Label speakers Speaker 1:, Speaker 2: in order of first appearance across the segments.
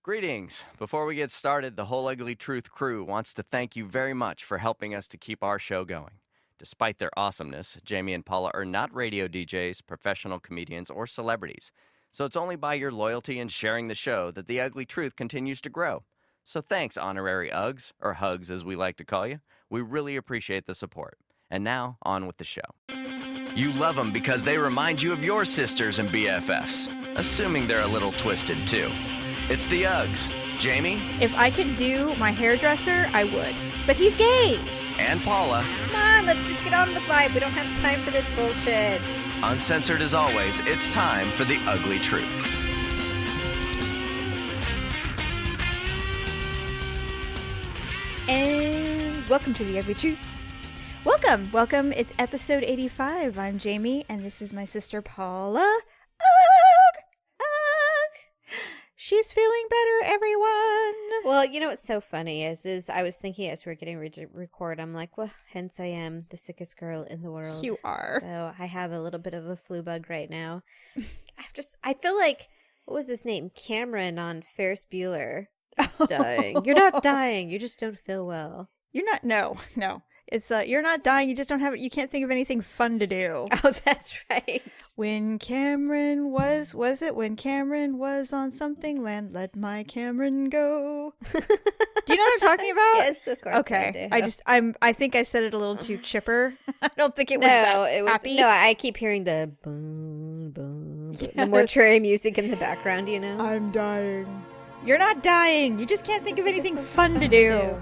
Speaker 1: Greetings. Before we get started, the whole Ugly Truth crew wants to thank you very much for helping us to keep our show going. Despite their awesomeness, Jamie and Paula are not radio DJs, professional comedians, or celebrities. So it's only by your loyalty and sharing the show that the Ugly Truth continues to grow. So thanks, honorary Uggs, or Hugs as we like to call you. We really appreciate the support. And now, on with the show. You love them because they remind you of your sisters and BFFs, assuming they're a little twisted too. It's the Uggs. Jamie?
Speaker 2: If I could do my hairdresser, I would. But he's gay.
Speaker 1: And Paula.
Speaker 3: Come on, let's just get on with life. We don't have time for this bullshit.
Speaker 1: Uncensored as always, it's time for the Ugly Truth.
Speaker 2: And welcome to the Ugly Truth. Welcome. It's episode 85. I'm Jamie, and this is my sister Paula. Ugh. She's feeling better, everyone.
Speaker 3: Well, you know what's so funny is I was thinking as we were getting ready to record, I'm like, well, hence I am the sickest girl in the world.
Speaker 2: You are.
Speaker 3: So I have a little bit of a flu bug right now. I feel like, what was his name? Cameron on Ferris Bueller. Dying. You're not dying. You just don't feel well.
Speaker 2: You're not, no. It's, you're not dying, you just don't have it, you can't think of anything fun to do.
Speaker 3: Oh, that's right.
Speaker 2: When Cameron was on something land, let my Cameron go. Do you know what I'm talking about?
Speaker 3: Yes, of course.
Speaker 2: Okay.
Speaker 3: I do.
Speaker 2: I think I said it a little too chipper. I don't think it was happy.
Speaker 3: No, I keep hearing the boom, boom, the mortuary music in the background, you know?
Speaker 2: I'm dying. You're not dying. You just can't think of anything fun to do.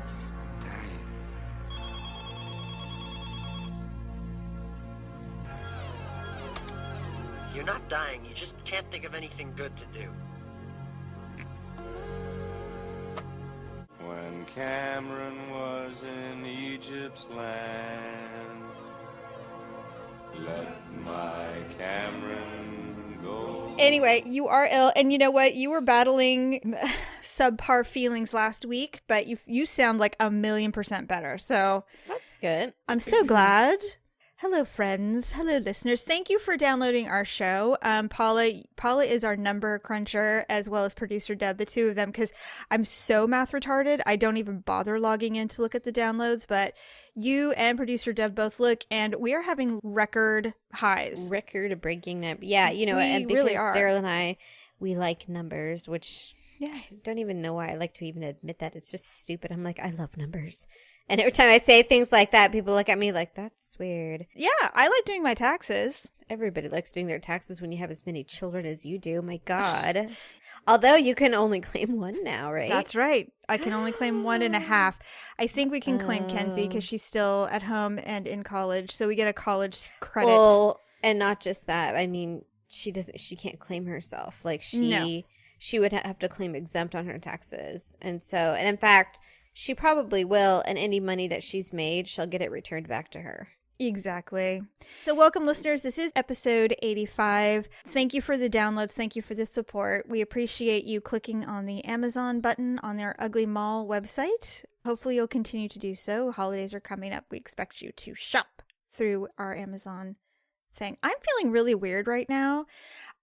Speaker 4: You're not dying, you just can't think of anything good to do.
Speaker 5: When Cameron was in Egypt's land, let my Cameron go.
Speaker 2: Anyway, you are ill, and you know what? You were battling subpar feelings last week, but you sound like 1,000,000% better. So
Speaker 3: That's good.
Speaker 2: I'm so glad. Hello, friends. Hello, listeners. Thank you for downloading our show. Paula is our number cruncher as well as producer Deb, the two of them, because I'm so math retarded. I don't even bother logging in to look at the downloads, but you and producer Deb both look, and we are having record highs.
Speaker 3: Record-breaking number. Yeah, you know,
Speaker 2: We
Speaker 3: and because
Speaker 2: really are.
Speaker 3: Daryl and I, we like numbers, which
Speaker 2: Yes.
Speaker 3: I don't even know why I like to even admit that. It's just stupid. I'm like, I love numbers. And every time I say things like that, people look at me like, that's weird.
Speaker 2: Yeah, I like doing my taxes.
Speaker 3: Everybody likes doing their taxes when you have as many children as you do. My God. Although you can only claim one now, right?
Speaker 2: That's right. I can only claim 1.5. I think we can claim Kenzie because she's still at home and in college, so we get a college credit.
Speaker 3: Well, and not just that. I mean, she can't claim herself. Like she would have to claim exempt on her taxes. And in fact, she probably will, and any money that she's made, she'll get it returned back to her.
Speaker 2: Exactly. So welcome, listeners. This is episode 85. Thank you for the downloads. Thank you for the support. We appreciate you clicking on the Amazon button on their Ugly Mall website. Hopefully you'll continue to do so. Holidays are coming up. We expect you to shop through our Amazon thing. I'm feeling really weird right now.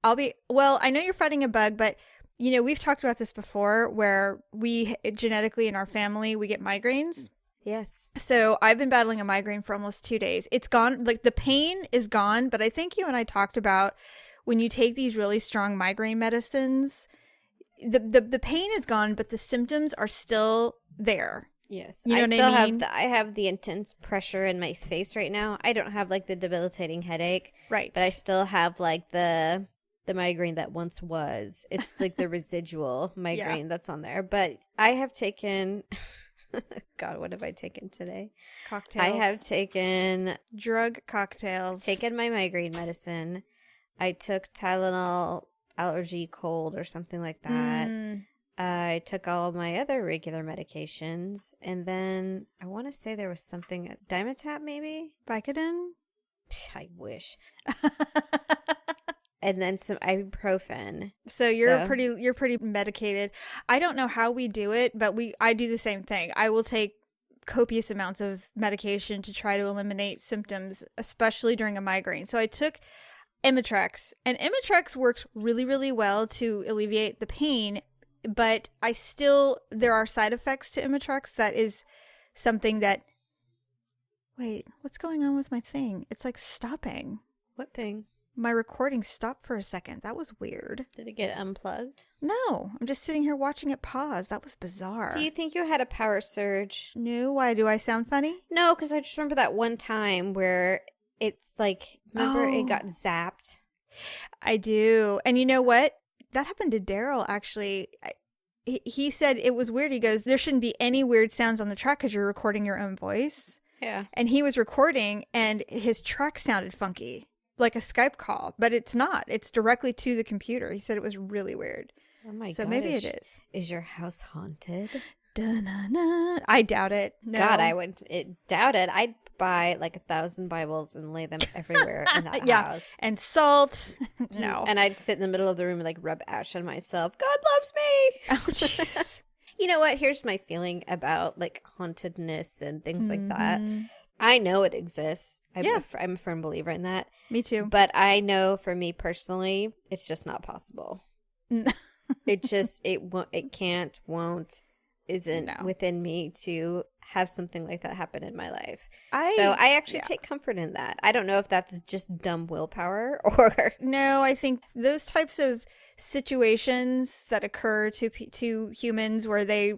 Speaker 2: I know you're fighting a bug, but you know, we've talked about this before where we genetically in our family, we get migraines.
Speaker 3: Yes.
Speaker 2: So I've been battling a migraine for almost 2 days. It's gone, like the pain is gone, but I think you and I talked about when you take these really strong migraine medicines, the pain is gone, but the symptoms are still there.
Speaker 3: Yes.
Speaker 2: You know what I mean?
Speaker 3: I have the intense pressure in my face right now. I don't have like the debilitating headache.
Speaker 2: Right.
Speaker 3: But I still have like the migraine that once was. It's like the residual migraine that's on there. But I have taken, God, what have I taken today?
Speaker 2: Cocktails.
Speaker 3: I have taken
Speaker 2: drug cocktails.
Speaker 3: Taken my migraine medicine. I took Tylenol allergy cold or something like that. I took all my other regular medications. And then I want to say there was something, Dimetapp maybe?
Speaker 2: Vicodin?
Speaker 3: I wish. And then some ibuprofen.
Speaker 2: So you're pretty medicated. I don't know how we do it, but I do the same thing. I will take copious amounts of medication to try to eliminate symptoms, especially during a migraine. So I took Imitrex, and Imitrex works really, really well to alleviate the pain. but there are side effects to Imitrex. That is something that, wait, what's going on with my thing? It's like stopping.
Speaker 3: What thing?
Speaker 2: My recording stopped for a second. That was weird.
Speaker 3: Did it get unplugged?
Speaker 2: No, I'm just sitting here watching it pause. That was bizarre.
Speaker 3: Do you think you had a power surge?
Speaker 2: No, why do I sound funny?
Speaker 3: No, because I just remember that one time where it's like, remember it got zapped?
Speaker 2: I do. And you know what? That happened to Daryl, actually. He said it was weird. He goes, there shouldn't be any weird sounds on the track because you're recording your own voice.
Speaker 3: Yeah.
Speaker 2: And he was recording and his track sounded funky, like a Skype call, but it's not. It's directly to the computer. He said it was really weird.
Speaker 3: Oh my god.
Speaker 2: So maybe it is.
Speaker 3: Is your house haunted?
Speaker 2: Da-na-na. I doubt it. No.
Speaker 3: God, I would doubt it. I'd buy like 1,000 Bibles and lay them everywhere in that house.
Speaker 2: And salt. No.
Speaker 3: And I'd sit in the middle of the room and like rub ash on myself. God loves me.
Speaker 2: Oh, jeez.
Speaker 3: You know what? Here's my feeling about like hauntedness and things like that. I know it exists. I'm a firm believer in that.
Speaker 2: Me too.
Speaker 3: But I know for me personally, it's just not possible. It can't, won't, isn't within me to have something like that happen in my life. So I actually take comfort in that. I don't know if that's just dumb willpower or...
Speaker 2: No, I think those types of situations that occur to humans where they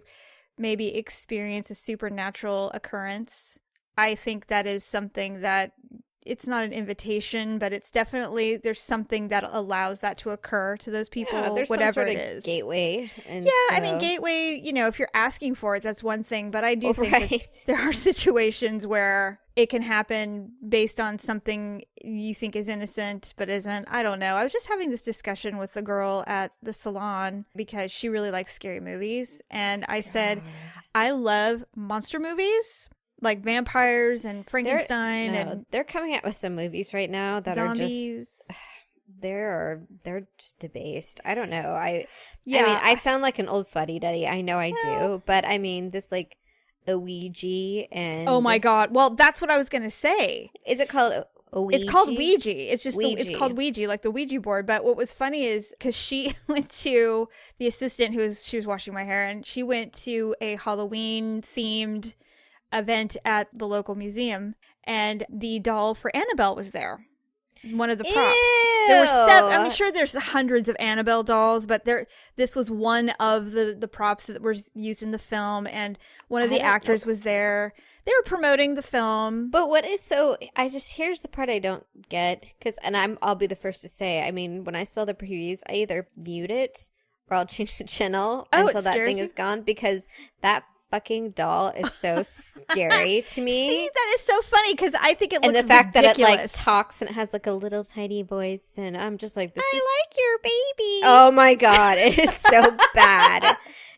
Speaker 2: maybe experience a supernatural occurrence, I think that is something that it's not an invitation, but it's definitely, there's something that allows that to occur to those people,
Speaker 3: there's
Speaker 2: whatever
Speaker 3: some sort
Speaker 2: it
Speaker 3: of
Speaker 2: is.
Speaker 3: Gateway. And
Speaker 2: I mean, gateway, if you're asking for it, that's one thing, but I do think that there are situations where it can happen based on something you think is innocent, but isn't. I don't know. I was just having this discussion with the girl at the salon because she really likes scary movies. And I said, I love monster movies. Like vampires and Frankenstein and
Speaker 3: they're coming out with some movies right now that
Speaker 2: zombies.
Speaker 3: are just they're just debased. I don't know. I mean, I sound like an old fuddy-duddy. I know I do, but I mean this like Ouija and
Speaker 2: oh my god. Well, that's what I was gonna say.
Speaker 3: Is it called Ouija?
Speaker 2: It's called Ouija. It's just
Speaker 3: Ouija.
Speaker 2: it's called Ouija, like the Ouija board. But what was funny is because she went to the assistant she was washing my hair, and she went to a Halloween themed event at the local museum, and the doll for Annabelle was there. One of the props.
Speaker 3: Ew.
Speaker 2: There were I'm sure there's hundreds of Annabelle dolls, but this was one of the props that were used in the film, and one of the actors was there. They were promoting the film.
Speaker 3: But what is here's the part I don't get, I'll be the first to say, I mean, when I saw the previews, I either mute it or I'll change the channel until that thing is gone, because that fucking doll is so scary to me.
Speaker 2: See, that is so funny because I think it looks
Speaker 3: ridiculous. And the fact that it like
Speaker 2: ridiculous.
Speaker 3: talks and it has like a little tiny voice, and I'm just like,
Speaker 2: I like your baby.
Speaker 3: Oh my god, it is so bad.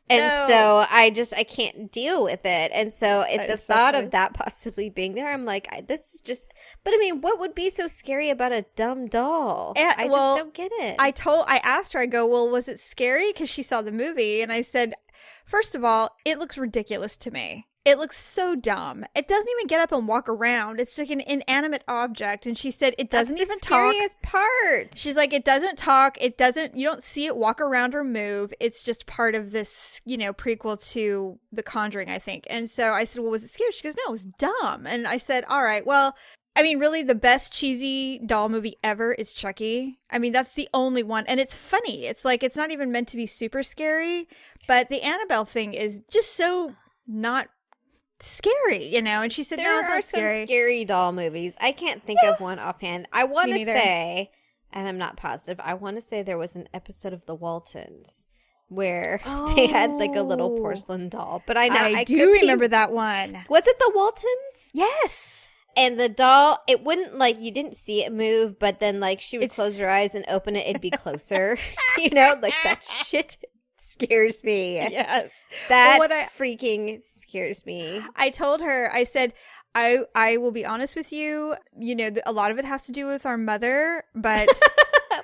Speaker 3: And so I can't deal with it. And so the thought of that possibly being there, I'm like, this is just, but I mean, what would be so scary about a dumb doll? I just don't get it.
Speaker 2: I asked her, I go, well, was it scary? Because she saw the movie. And I said, first of all, it looks ridiculous to me. It looks so dumb. It doesn't even get up and walk around. It's like an inanimate object. And she said it doesn't even talk.
Speaker 3: That's the scariest part.
Speaker 2: She's like, it doesn't talk. You don't see it walk around or move. It's just part of this, prequel to The Conjuring, I think. And so I said, well, was it scary? She goes, no, it was dumb. And I said, all right, well, I mean, really the best cheesy doll movie ever is Chucky. I mean, that's the only one. And it's funny. It's like, it's not even meant to be super scary, but the Annabelle thing is just so not scary, and she said, no, it's not scary.
Speaker 3: There are some scary doll movies. I can't think of one offhand. I want to say, and I'm not positive, I want to say there was an episode of The Waltons where they had like a little porcelain doll. But I
Speaker 2: do remember that one.
Speaker 3: Was it The Waltons?
Speaker 2: Yes.
Speaker 3: And the doll, it wouldn't, like, you didn't see it move, but then, like, she would close her eyes and open it, it'd be closer. Like, that shit scares me.
Speaker 2: Yes.
Speaker 3: That freaking scares me.
Speaker 2: I told her, I said, I will be honest with you, a lot of it has to do with our mother, but...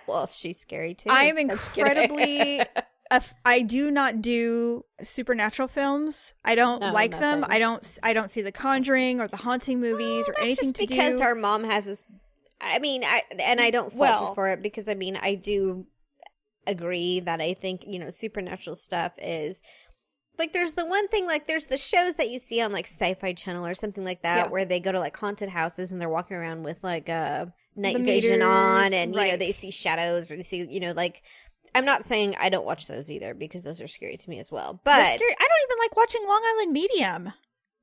Speaker 3: Well, she's scary, too.
Speaker 2: I am incredibly... I do not do supernatural films. I don't like them. I don't see The Conjuring or the Haunting movies or anything to do.
Speaker 3: That's because our mom has this. I mean, I don't fault her for it, because I mean, I do agree that I think, supernatural stuff is like, there's the one thing, like, there's the shows that you see on, like, Sci-Fi Channel or something like that, where they go to, like, haunted houses and they're walking around with, like, night
Speaker 2: The
Speaker 3: vision
Speaker 2: meters,
Speaker 3: on, and,
Speaker 2: right.
Speaker 3: they see shadows, or they see, like, I'm not saying I don't watch those either, because those are scary to me as well, but
Speaker 2: They're scary. I don't even like watching Long Island Medium.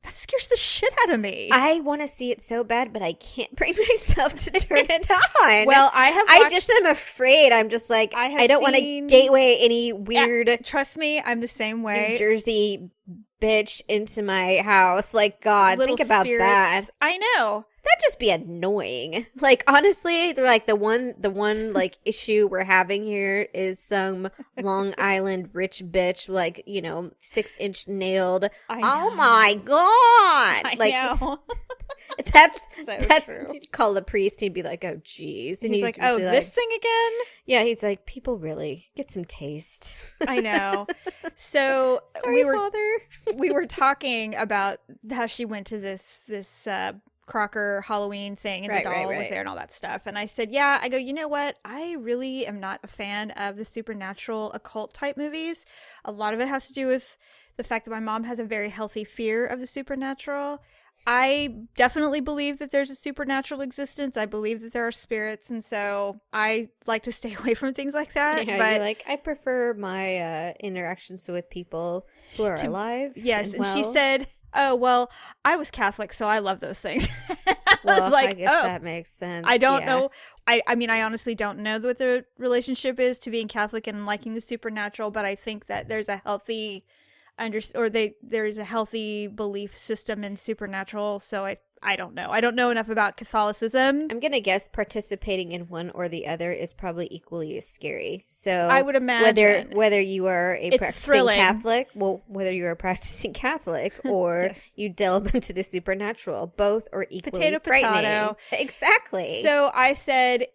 Speaker 2: That scares the shit out of me.
Speaker 3: I want to see it so bad, but I can't bring myself to turn it on.
Speaker 2: Well,
Speaker 3: I just am afraid. I'm just like, I don't want to gateway any weird
Speaker 2: trust me, I'm the same way.
Speaker 3: New Jersey bitch into my house. Like, God,
Speaker 2: Little
Speaker 3: think about
Speaker 2: spirits.
Speaker 3: that.
Speaker 2: I know.
Speaker 3: That'd just be annoying. Like, honestly, they're like the one like issue we're having here is some Long Island rich bitch, like, 6-inch nailed.
Speaker 2: I know.
Speaker 3: Oh my God.
Speaker 2: I
Speaker 3: like,
Speaker 2: know.
Speaker 3: that's
Speaker 2: true.
Speaker 3: You'd call the priest. He'd be like, "Oh, geez," and
Speaker 2: He's like,
Speaker 3: just
Speaker 2: oh,
Speaker 3: be
Speaker 2: this
Speaker 3: like,
Speaker 2: thing again?
Speaker 3: Yeah, he's like, people really get some taste.
Speaker 2: I know. So
Speaker 3: Sorry, Father.
Speaker 2: we were talking about how she went to this Crocker Halloween thing, and
Speaker 3: Right,
Speaker 2: the doll
Speaker 3: right,
Speaker 2: was
Speaker 3: right.
Speaker 2: there and all that stuff. And I said, yeah, I go, you know what? I really am not a fan of the supernatural occult type movies. A lot of it has to do with the fact that my mom has a very healthy fear of the supernatural. I definitely believe that there's a supernatural existence. I believe that there are spirits, and so I like to stay away from things like that.
Speaker 3: Yeah,
Speaker 2: but
Speaker 3: you're like, I prefer my interactions with people who are alive.
Speaker 2: yes, and she
Speaker 3: well.
Speaker 2: said, oh, well, I was Catholic, so I love those things.
Speaker 3: Well,
Speaker 2: was like,
Speaker 3: I guess
Speaker 2: oh.
Speaker 3: that makes sense.
Speaker 2: I don't
Speaker 3: yeah.
Speaker 2: know. I mean, I honestly don't know what the relationship is to being Catholic and liking the supernatural, but I think that there's a healthy there is a healthy belief system in supernatural. So I don't know. I don't know enough about Catholicism.
Speaker 3: I'm gonna guess participating in one or the other is probably equally as scary. So
Speaker 2: I would imagine
Speaker 3: whether you are a
Speaker 2: It's
Speaker 3: practicing
Speaker 2: thrilling.
Speaker 3: Catholic, whether you are a practicing Catholic or
Speaker 2: Yes.
Speaker 3: you delve into the supernatural, both are equally
Speaker 2: Potato,
Speaker 3: frightening.
Speaker 2: potato.
Speaker 3: Exactly.
Speaker 2: So I said,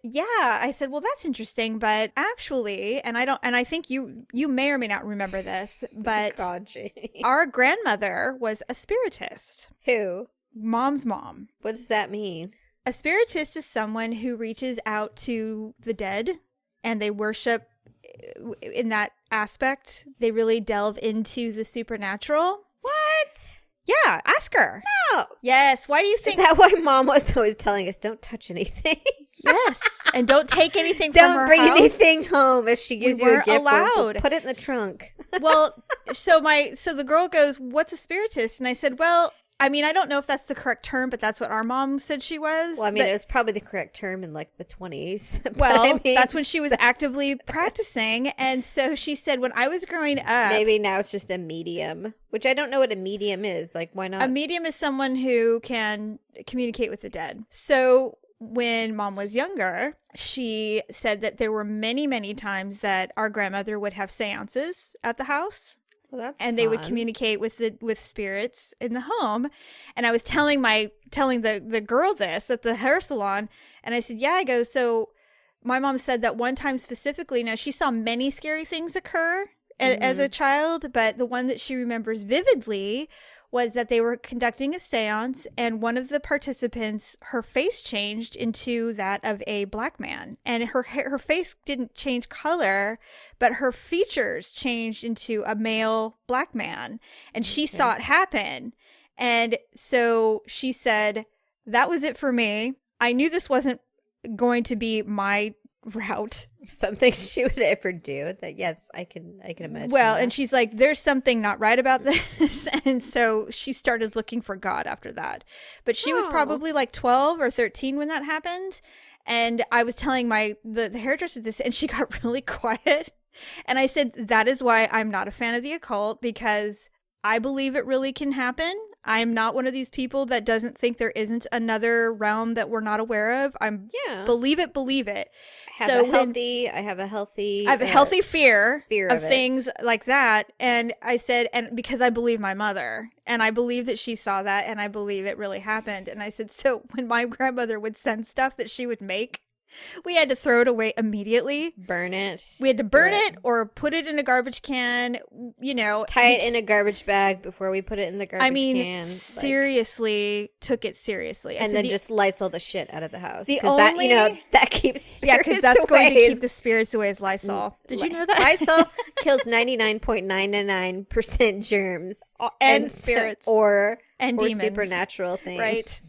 Speaker 2: well, that's interesting, but actually, and I think you may or may not remember this, but
Speaker 3: God, Jane.
Speaker 2: our grandmother was a spiritist.
Speaker 3: Who?
Speaker 2: Mom's mom.
Speaker 3: What does that mean?
Speaker 2: A spiritist is someone who reaches out to the dead and they worship in that aspect. They really delve into the supernatural.
Speaker 3: What?
Speaker 2: Yeah, ask her.
Speaker 3: No.
Speaker 2: Yes. Why do you
Speaker 3: Is
Speaker 2: think?
Speaker 3: that why Mom was always telling us don't touch anything?
Speaker 2: Yes. And don't take anything from her
Speaker 3: Don't bring
Speaker 2: house.
Speaker 3: anything home if she gives you a
Speaker 2: weren't
Speaker 3: gift.
Speaker 2: allowed.
Speaker 3: Put it in the trunk.
Speaker 2: Well, so the girl goes, "What's a spiritist?" And I said, "Well, I mean, I don't know if that's the correct term, but that's what our mom said she was."
Speaker 3: Well, I mean,
Speaker 2: But-
Speaker 3: it was probably the correct term in like the 20s. But
Speaker 2: well,
Speaker 3: I mean,
Speaker 2: that's when she was actively practicing. And so she said, when I was growing up,
Speaker 3: maybe now it's just a medium, which I don't know what a medium is. Like, why not?
Speaker 2: a medium is someone who can communicate with the dead. So when Mom was younger, she said that there were many, many times that our grandmother would have seances at the house.
Speaker 3: Well, that's
Speaker 2: And they would
Speaker 3: fun.
Speaker 2: communicate with spirits in the home. And I was telling the girl this at the hair salon, and I said, yeah, I go, so my mom said that one time specifically, now she saw many scary things occur as a child, but the one that she remembers vividly was that they were conducting a seance, and one of the participants, her face changed into that of a black man, and her face didn't change color, but her features changed into a male black man, and she saw it happen. And so she said, that was it for me. I knew this wasn't going to be my route.
Speaker 3: Something she would ever do. That yes, I can imagine.
Speaker 2: Well,
Speaker 3: that.
Speaker 2: and she's like, there's something not right about this. And so she started looking for God after that. But she was probably like 12 or 13 when that happened. And I was telling the hairdresser this, and she got really quiet. And I said, that is why I'm not a fan of the occult, because I believe it really can happen. I'm not one of these people that doesn't think there isn't another realm that we're not aware of. Believe it.
Speaker 3: I have a healthy
Speaker 2: fear
Speaker 3: of
Speaker 2: of
Speaker 3: it.
Speaker 2: things like that. And I said, and because I believe my mother, and I believe that she saw that, and I believe it really happened. And I said, so when my grandmother would send stuff that she would make We had to throw it away immediately.
Speaker 3: Burn it.
Speaker 2: We had to burn it or put it in a garbage can,
Speaker 3: Tie it in a garbage bag before we put it in the garbage can.
Speaker 2: Seriously, took it seriously.
Speaker 3: And then just Lysol the shit out of the house.
Speaker 2: The
Speaker 3: that keeps spirits
Speaker 2: Yeah, because that's
Speaker 3: away.
Speaker 2: going to keep the spirits away is Lysol. Did you know that?
Speaker 3: Lysol kills 99.99% germs.
Speaker 2: And spirits.
Speaker 3: Or
Speaker 2: demons.
Speaker 3: Supernatural things.
Speaker 2: Right.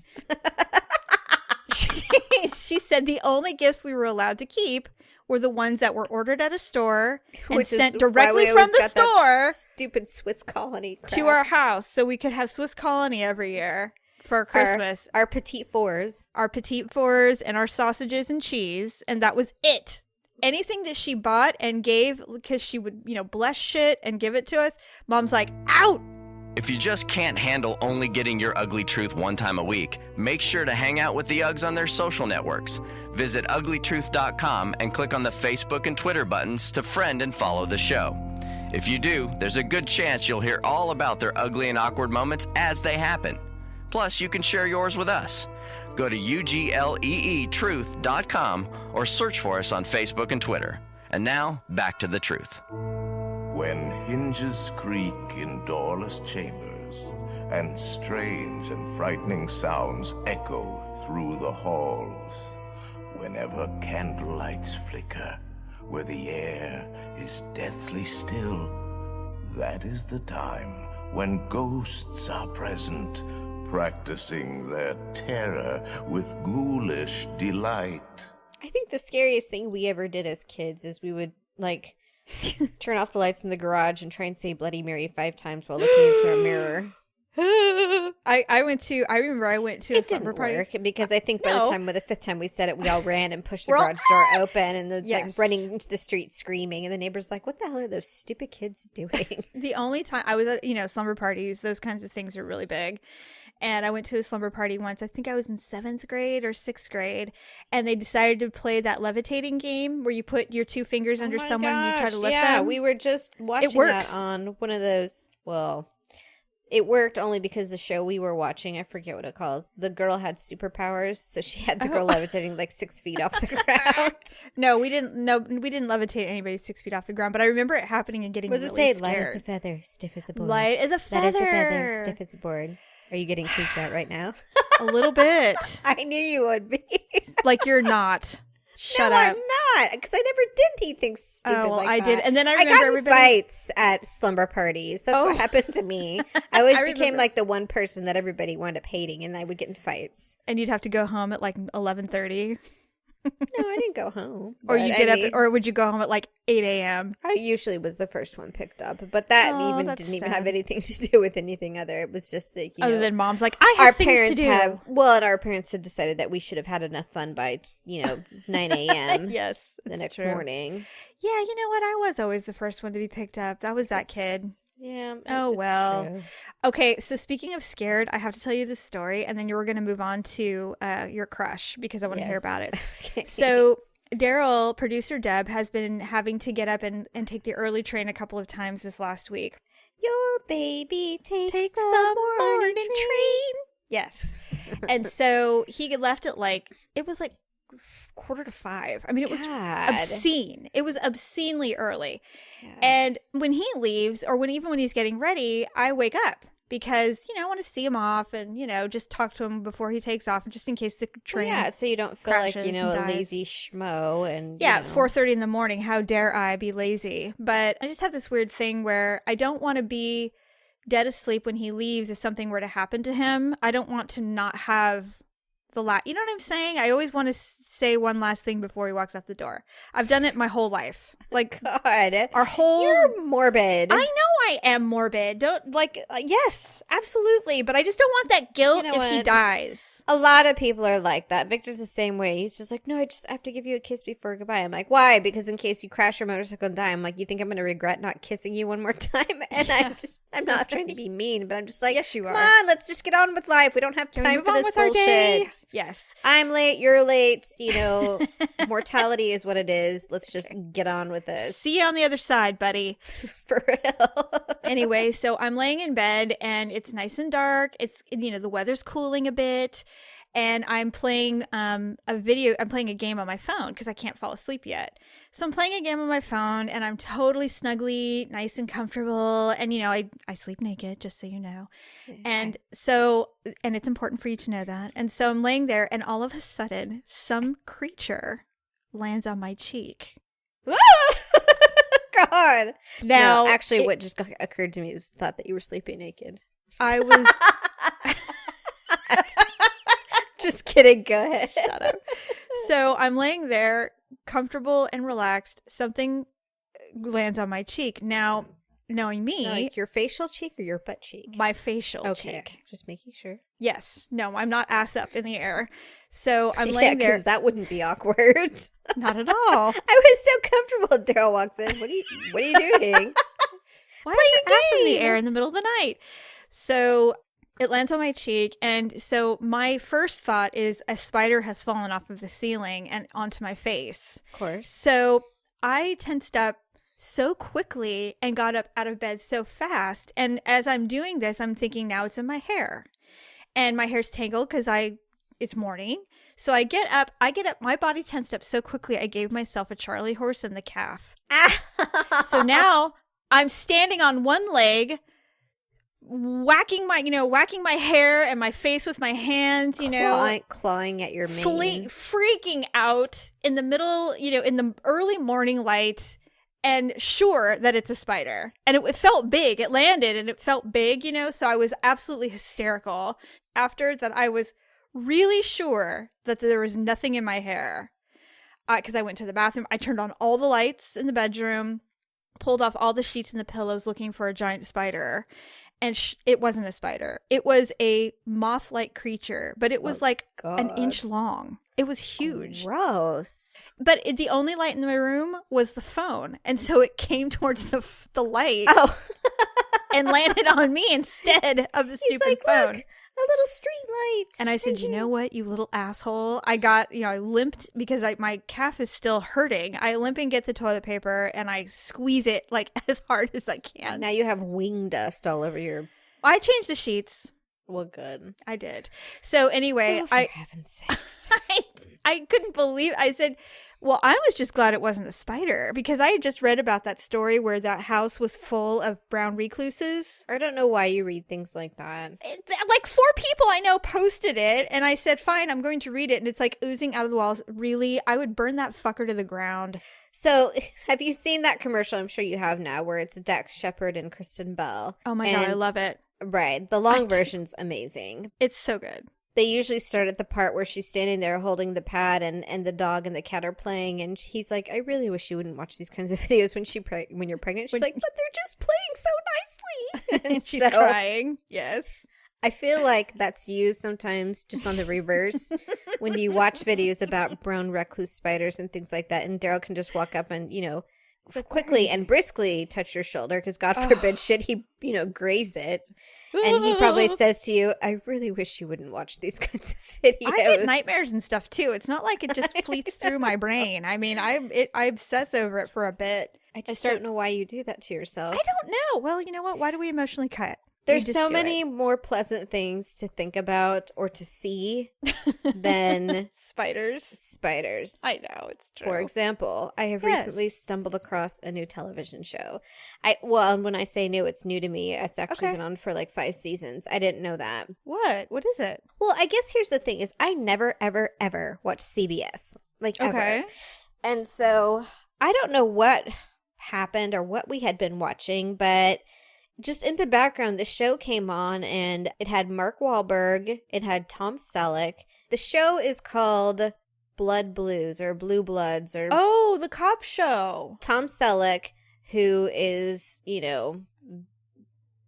Speaker 2: She said the only gifts we were allowed to keep were the ones that were ordered at a store and sent directly from the store
Speaker 3: stupid Swiss Colony crap.
Speaker 2: to our house so we could have Swiss Colony every year for Christmas.
Speaker 3: Our Petit Fours.
Speaker 2: Our Petit Fours and our sausages and cheese, and that was it. Anything that she bought and gave, because she would, bless shit and give it to us, Mom's like, out!
Speaker 1: If you just can't handle only getting your ugly truth one time a week, make sure to hang out with the Uggs on their social networks. Visit uglytruth.com and click on the Facebook and Twitter buttons to friend and follow the show. If you do, there's a good chance you'll hear all about their ugly and awkward moments as they happen. Plus, you can share yours with us. Go to ugleetruth.com or search for us on Facebook and Twitter. And now, back to the truth.
Speaker 6: When hinges creak in doorless chambers, and strange and frightening sounds echo through the halls, whenever candlelights flicker, where the air is deathly still, that is the time when ghosts are present, practicing their terror with ghoulish delight.
Speaker 3: I think the scariest thing we ever did as kids is we would, turn off the lights in the garage and try and say Bloody Mary 5 times while looking into a mirror.
Speaker 2: I remember I went to a slumber party.
Speaker 3: Work because I think by the time the 5th time we said it, we all ran and pushed the garage door open, and it's running into the street screaming, and the neighbors like, what the hell are those stupid kids doing?
Speaker 2: The only time I was at, slumber parties, those kinds of things are really big. And I went to a slumber party once. I think I was in 7th grade or 6th grade. And they decided to play that levitating game where you put your 2 fingers under someone and you try to lift them.
Speaker 3: Yeah, we were just watching that on one of those. Well, it worked only because the show we were watching, I forget what it calls. The girl had superpowers. So she had the girl levitating 6 feet off the ground.
Speaker 2: No, we didn't levitate anybody 6 feet off the ground. But I remember it happening and getting really scared.
Speaker 3: Light as a feather, stiff as a board?
Speaker 2: Light as a feather.
Speaker 3: Light as a feather, stiff as a board. Are you getting creeped out right now?
Speaker 2: A little bit.
Speaker 3: I knew you would be.
Speaker 2: Like you're not. Shut up.
Speaker 3: I'm not. Because I never did anything stupid like that.
Speaker 2: I did. And then I remember
Speaker 3: everybody... fights at slumber parties. That's what happened to me. I always became the one person that everybody wound up hating, and I would get in fights.
Speaker 2: And you'd have to go home at 11:30.
Speaker 3: No, I didn't go home.
Speaker 2: Or you get up, or would you go home at 8 a.m.?
Speaker 3: I usually was the first one picked up, but that didn't even have anything to do with anything other. It was just
Speaker 2: other than Mom's I have things to do.
Speaker 3: And our parents had decided that we should have had enough fun by 9 a.m.
Speaker 2: Yes,
Speaker 3: the next morning.
Speaker 2: Yeah, you know what? I was always the first one to be picked up. That was that kid.
Speaker 3: Yeah.
Speaker 2: Oh, well.
Speaker 3: True.
Speaker 2: Okay, so speaking of scared, I have to tell you this story, and then you're going to move on to your crush, because I want to hear about it.
Speaker 3: Okay.
Speaker 2: So Daryl, producer Deb, has been having to get up and take the early train a couple of times this last week.
Speaker 3: Your baby takes
Speaker 2: the morning train. Yes. And so he left at it was 4:45. I mean, it was obscene. It was obscenely early. God. And when he leaves, or even when he's getting ready, I wake up because, I want to see him off and, just talk to him before he takes off, just in case the train
Speaker 3: so you don't feel like, a lazy schmo. And
Speaker 2: 4:30 in the morning. How dare I be lazy? But I just have this weird thing where I don't want to be dead asleep when he leaves if something were to happen to him. I don't want to not have you know what I'm saying? I always want to say one last thing before he walks out the door. I've done it my whole life.
Speaker 3: God.
Speaker 2: Our whole...
Speaker 3: You're morbid.
Speaker 2: I know I am morbid. Don't, yes, absolutely. But I just don't want that guilt if he dies.
Speaker 3: A lot of people are like that. Victor's the same way. He's just no, I just have to give you a kiss before goodbye. I'm like, why? Because in case you crash your motorcycle and die, I'm like, you think I'm going to regret not kissing you one more time? And I'm not trying to be mean, but I'm just like,
Speaker 2: yes, you are.
Speaker 3: Come on, let's just get on with life. We don't have time for this bullshit.
Speaker 2: Yes.
Speaker 3: I'm late, you're late, mortality is what it is. Let's just get on with this.
Speaker 2: See you on the other side, buddy.
Speaker 3: For real.
Speaker 2: Anyway, so I'm laying in bed and it's nice and dark. It's, the weather's cooling a bit. And I'm playing I'm playing a game on my phone because I can't fall asleep yet. So I'm playing a game on my phone and I'm totally snuggly, nice and comfortable. And, I sleep naked, just so you know. And and it's important for you to know that. And so I'm laying there and all of a sudden, some creature lands on my cheek.
Speaker 3: God.
Speaker 2: Now,
Speaker 3: no, actually, what just occurred to me is the thought that you were sleeping naked.
Speaker 2: I was...
Speaker 3: Just kidding. Go ahead.
Speaker 2: Shut up. So I'm laying there, comfortable and relaxed. Something lands on my cheek. Now, knowing me,
Speaker 3: like your facial cheek or your butt cheek?
Speaker 2: My facial cheek.
Speaker 3: Okay, just making sure.
Speaker 2: Yes. No, I'm not ass up in the air. So I'm laying there.
Speaker 3: Because that wouldn't be awkward.
Speaker 2: Not at all.
Speaker 3: I was so comfortable. Daryl walks in. What are you doing?
Speaker 2: Why are you ass in the air in the middle of the night? So it lands on my cheek, and so my first thought is a spider has fallen off of the ceiling and onto my face.
Speaker 3: Of course.
Speaker 2: So I tensed up so quickly and got up out of bed so fast. And as I'm doing this, I'm thinking now it's in my hair. And my hair's tangled because it's morning. So I get up, my body tensed up so quickly I gave myself a Charlie horse in the calf. So now I'm standing on one leg, whacking my hair and my face with my hands,
Speaker 3: clawing at your mane,
Speaker 2: freaking out in the middle, in the early morning light, and sure that it's a spider. And it felt big. It landed and it felt big, so I was absolutely hysterical. After that, I was really sure that there was nothing in my hair because I went to the bathroom. I turned on all the lights in the bedroom, pulled off all the sheets and the pillows looking for a giant spider. And it wasn't a spider. It was a moth-like creature, but it was an inch long. It was huge.
Speaker 3: Gross.
Speaker 2: But the only light in my room was the phone. And so it came towards the light and landed on me instead of the stupid phone.
Speaker 3: Look, a little street light.
Speaker 2: And I said, you know what, you little asshole. I got, I limped because my calf is still hurting. I limp and get the toilet paper and I squeeze it as hard as I can.
Speaker 3: Now you have wing dust all over your...
Speaker 2: I changed the sheets.
Speaker 3: Well, good.
Speaker 2: I did. So anyway,
Speaker 3: for heaven's sakes.
Speaker 2: I couldn't believe I said, well, I was just glad it wasn't a spider because I had just read about that story where that house was full of brown recluses.
Speaker 3: I don't know why you read things like that.
Speaker 2: 4 people I know posted it and I said, fine, I'm going to read it. And it's oozing out of the walls. Really? I would burn that fucker to the ground.
Speaker 3: So, have you seen that commercial? I'm sure you have now, where it's Dax Shepard and Kristen Bell.
Speaker 2: Oh my God, I love it.
Speaker 3: Right. The long version's amazing.
Speaker 2: It's so good.
Speaker 3: They usually start at the part where she's standing there holding the pad and the dog and the cat are playing. And he's like, I really wish you wouldn't watch these kinds of videos when you're pregnant. She's like, but they're just playing so nicely.
Speaker 2: And she's crying. Yes.
Speaker 3: I feel like that's you sometimes, just on the reverse, when you watch videos about brown recluse spiders and things like that. And Daryl can just walk up and, quickly and briskly touch your shoulder because God forbid should he, graze it. And he probably says to you, I really wish you wouldn't watch these kinds of videos.
Speaker 2: I get nightmares and stuff too. It's not like it just fleets through my brain. I mean, I obsess over it for a bit.
Speaker 3: I just don't know why you do that to yourself.
Speaker 2: I don't know. Well, you know what? Why do we emotionally cut?
Speaker 3: There's so many more pleasant things to think about or to see than
Speaker 2: spiders.
Speaker 3: I
Speaker 2: know, it's true.
Speaker 3: For example, I have recently stumbled across a new television show. When I say new, it's new to me. It's actually been on for 5 seasons. I didn't know that.
Speaker 2: What is it?
Speaker 3: Well, I guess here's the thing is I never, ever, ever watch CBS. Ever. And so I don't know what happened or what we had been watching, but just in the background, the show came on and it had Mark Wahlberg. It had Tom Selleck. The show is called Blood Blues or Blue Bloods or...
Speaker 2: Oh, the cop show.
Speaker 3: Tom Selleck, who is,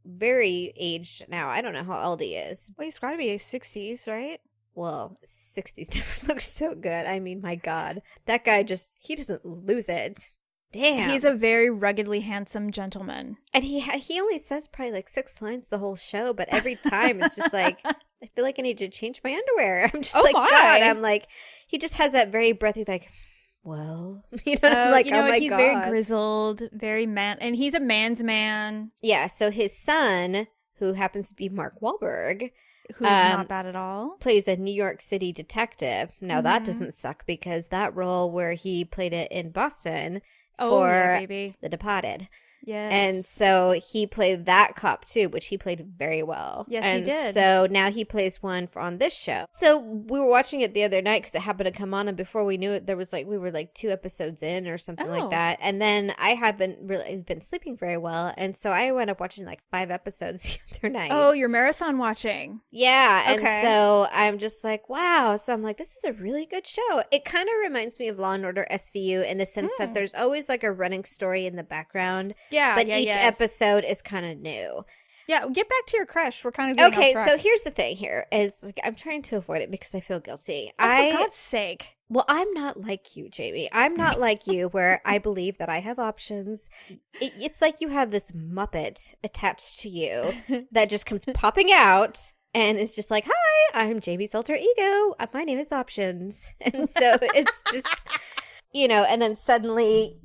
Speaker 3: very aged now. I don't know how old he is.
Speaker 2: Well, he's got to be his 60s, right?
Speaker 3: Well, 60s never looked so good. I mean, my God. That guy he doesn't lose it. Damn.
Speaker 2: He's a very ruggedly handsome gentleman.
Speaker 3: And he only says probably 6 lines the whole show, but every time it's just I feel like I need to change my underwear. I'm just
Speaker 2: Oh
Speaker 3: like,
Speaker 2: my.
Speaker 3: God. I'm like, he just has that very breathy, like, well, you know, I'm like,
Speaker 2: you know
Speaker 3: oh
Speaker 2: what?
Speaker 3: my
Speaker 2: He's
Speaker 3: God.
Speaker 2: very grizzled, very man, and he's a man's man
Speaker 3: Yeah, so his son, who happens to be Mark Wahlberg,
Speaker 2: who's not bad at all.
Speaker 3: plays a New York City detective. Now, that
Speaker 2: Mhm.
Speaker 3: doesn't suck because that role where he played it in Boston
Speaker 2: Oh,
Speaker 3: for
Speaker 2: yeah, baby.
Speaker 3: The Departed.
Speaker 2: Yes.
Speaker 3: And so he played that cop too, which he played very well.
Speaker 2: Yes, he
Speaker 3: and
Speaker 2: did.
Speaker 3: So now he plays one on this show. So we were watching it the other night because it happened to come on, and before we knew it, there was like we were like 2 episodes in or something
Speaker 2: Oh.
Speaker 3: like that. And then I haven't really been sleeping very well, and so I wound up watching like 5 episodes the other night.
Speaker 2: Oh, you're marathon watching.
Speaker 3: Yeah, and
Speaker 2: Okay.
Speaker 3: so I'm just like, wow. So I'm like, this is a really good show. It kind of reminds me of Law and Order SVU in the sense that there's always like a running story in the background,
Speaker 2: Yeah,
Speaker 3: but
Speaker 2: yeah,
Speaker 3: each
Speaker 2: yes.
Speaker 3: episode is kind of new.
Speaker 2: Yeah, get back to your crush. We're kind of getting
Speaker 3: Okay,
Speaker 2: off track.
Speaker 3: so here's the thing here is like I'm trying to avoid it because I feel guilty.
Speaker 2: Oh, for God's sake.
Speaker 3: Well, I'm not like you, Jamie. I'm not like you where I believe that I have options. It's like you have this Muppet attached to you that just comes popping out and it's just like, hi, I'm Jamie's alter ego. My name is Options. And so it's just, you know, and then suddenly,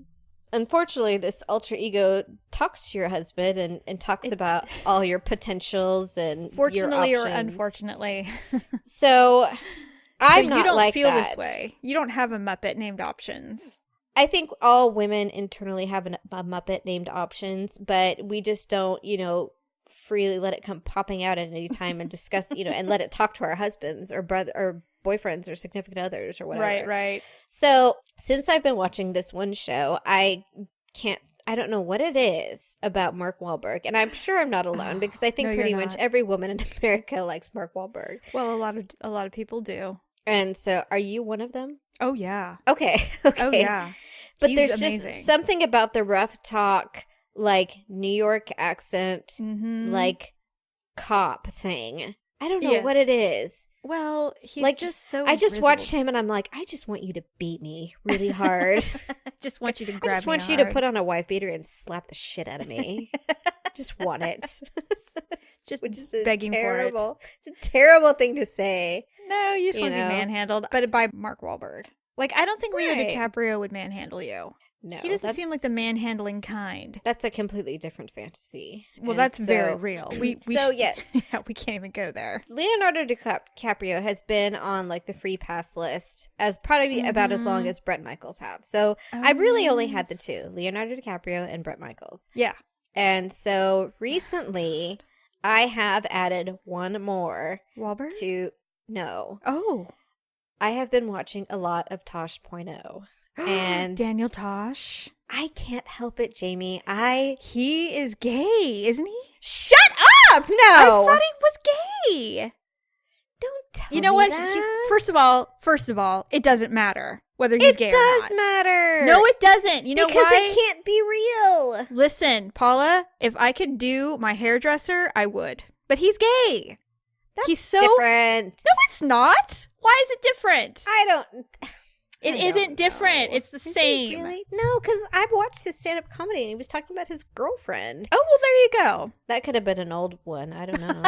Speaker 3: unfortunately, this alter ego talks to your husband and talks about all your potentials and
Speaker 2: Fortunately
Speaker 3: your
Speaker 2: or
Speaker 3: options.
Speaker 2: unfortunately.
Speaker 3: So I'm
Speaker 2: So
Speaker 3: not
Speaker 2: you don't
Speaker 3: like
Speaker 2: feel
Speaker 3: that.
Speaker 2: this way. You don't have a Muppet named Options.
Speaker 3: I think all women internally have a Muppet named Options, but we just don't, you know, freely let it come popping out at any time and discuss, you know, and let it talk to our husbands or brother or boyfriends or significant others or whatever.
Speaker 2: Right.
Speaker 3: So since I've been watching this one show, I don't know what it is about Mark Wahlberg, and I'm sure I'm not alone because I think
Speaker 2: No,
Speaker 3: pretty
Speaker 2: you're
Speaker 3: much
Speaker 2: not.
Speaker 3: every woman in America likes Mark Wahlberg.
Speaker 2: Well, a lot of people do.
Speaker 3: And so, are you one of them?
Speaker 2: Oh yeah.
Speaker 3: Okay.
Speaker 2: Oh yeah.
Speaker 3: But
Speaker 2: He's
Speaker 3: there's
Speaker 2: amazing.
Speaker 3: just something about the rough talk, like New York accent,
Speaker 2: Mhm.
Speaker 3: like cop thing. I don't know
Speaker 2: Yes.
Speaker 3: what it is.
Speaker 2: Well, he's
Speaker 3: Like,
Speaker 2: just so.
Speaker 3: I just
Speaker 2: grizzled.
Speaker 3: watched him and I'm like, I just want you to beat me really hard.
Speaker 2: I just want you to
Speaker 3: I
Speaker 2: grab
Speaker 3: just
Speaker 2: me
Speaker 3: want you to
Speaker 2: hard.
Speaker 3: put on a wife beater and slap the shit out of me. Just want it.
Speaker 2: Just
Speaker 3: Which is
Speaker 2: begging for it.
Speaker 3: terrible. It's a terrible thing to say.
Speaker 2: No, you just
Speaker 3: You
Speaker 2: want to be
Speaker 3: know?
Speaker 2: manhandled, but by Mark Wahlberg. Like, I don't think Leo
Speaker 3: Right.
Speaker 2: DiCaprio would manhandle you.
Speaker 3: No,
Speaker 2: He doesn't seem like the
Speaker 3: that's-
Speaker 2: manhandling kind.
Speaker 3: That's a completely different fantasy.
Speaker 2: Well,
Speaker 3: And
Speaker 2: that's very
Speaker 3: so-
Speaker 2: real. We
Speaker 3: So, yes.
Speaker 2: yeah, we can't even go there.
Speaker 3: Leonardo DiCaprio has been on like the free pass list as probably about as long as Bret Michaels have. So I've really only had the
Speaker 2: yes.
Speaker 3: two, Leonardo DiCaprio and Bret Michaels.
Speaker 2: Yeah.
Speaker 3: And so recently I have added one more
Speaker 2: Wahlberg?
Speaker 3: to no.
Speaker 2: Oh.
Speaker 3: I have been watching a lot of Tosh.0 and
Speaker 2: Daniel Tosh.
Speaker 3: I can't help it, Jamie.
Speaker 2: He is gay, isn't he?
Speaker 3: Shut up! No.
Speaker 2: I thought he was gay.
Speaker 3: Don't tell
Speaker 2: You know
Speaker 3: me
Speaker 2: what?
Speaker 3: that.
Speaker 2: First of all, it doesn't matter whether he's
Speaker 3: it
Speaker 2: gay or
Speaker 3: does
Speaker 2: not.
Speaker 3: matter.
Speaker 2: No, it doesn't. You know
Speaker 3: because
Speaker 2: why?
Speaker 3: it can't be real.
Speaker 2: Listen, Paula, if I could do my hairdresser, I would. But he's gay.
Speaker 3: That's
Speaker 2: He's so
Speaker 3: different.
Speaker 2: No, it's not. Why is it different?
Speaker 3: I don't.
Speaker 2: It
Speaker 3: I
Speaker 2: isn't
Speaker 3: don't
Speaker 2: different.
Speaker 3: know.
Speaker 2: It's the
Speaker 3: Is it
Speaker 2: same.
Speaker 3: really? No, because I've watched his stand-up comedy and he was talking about his girlfriend.
Speaker 2: Oh, well, there you go.
Speaker 3: That could have been an old one. I don't know.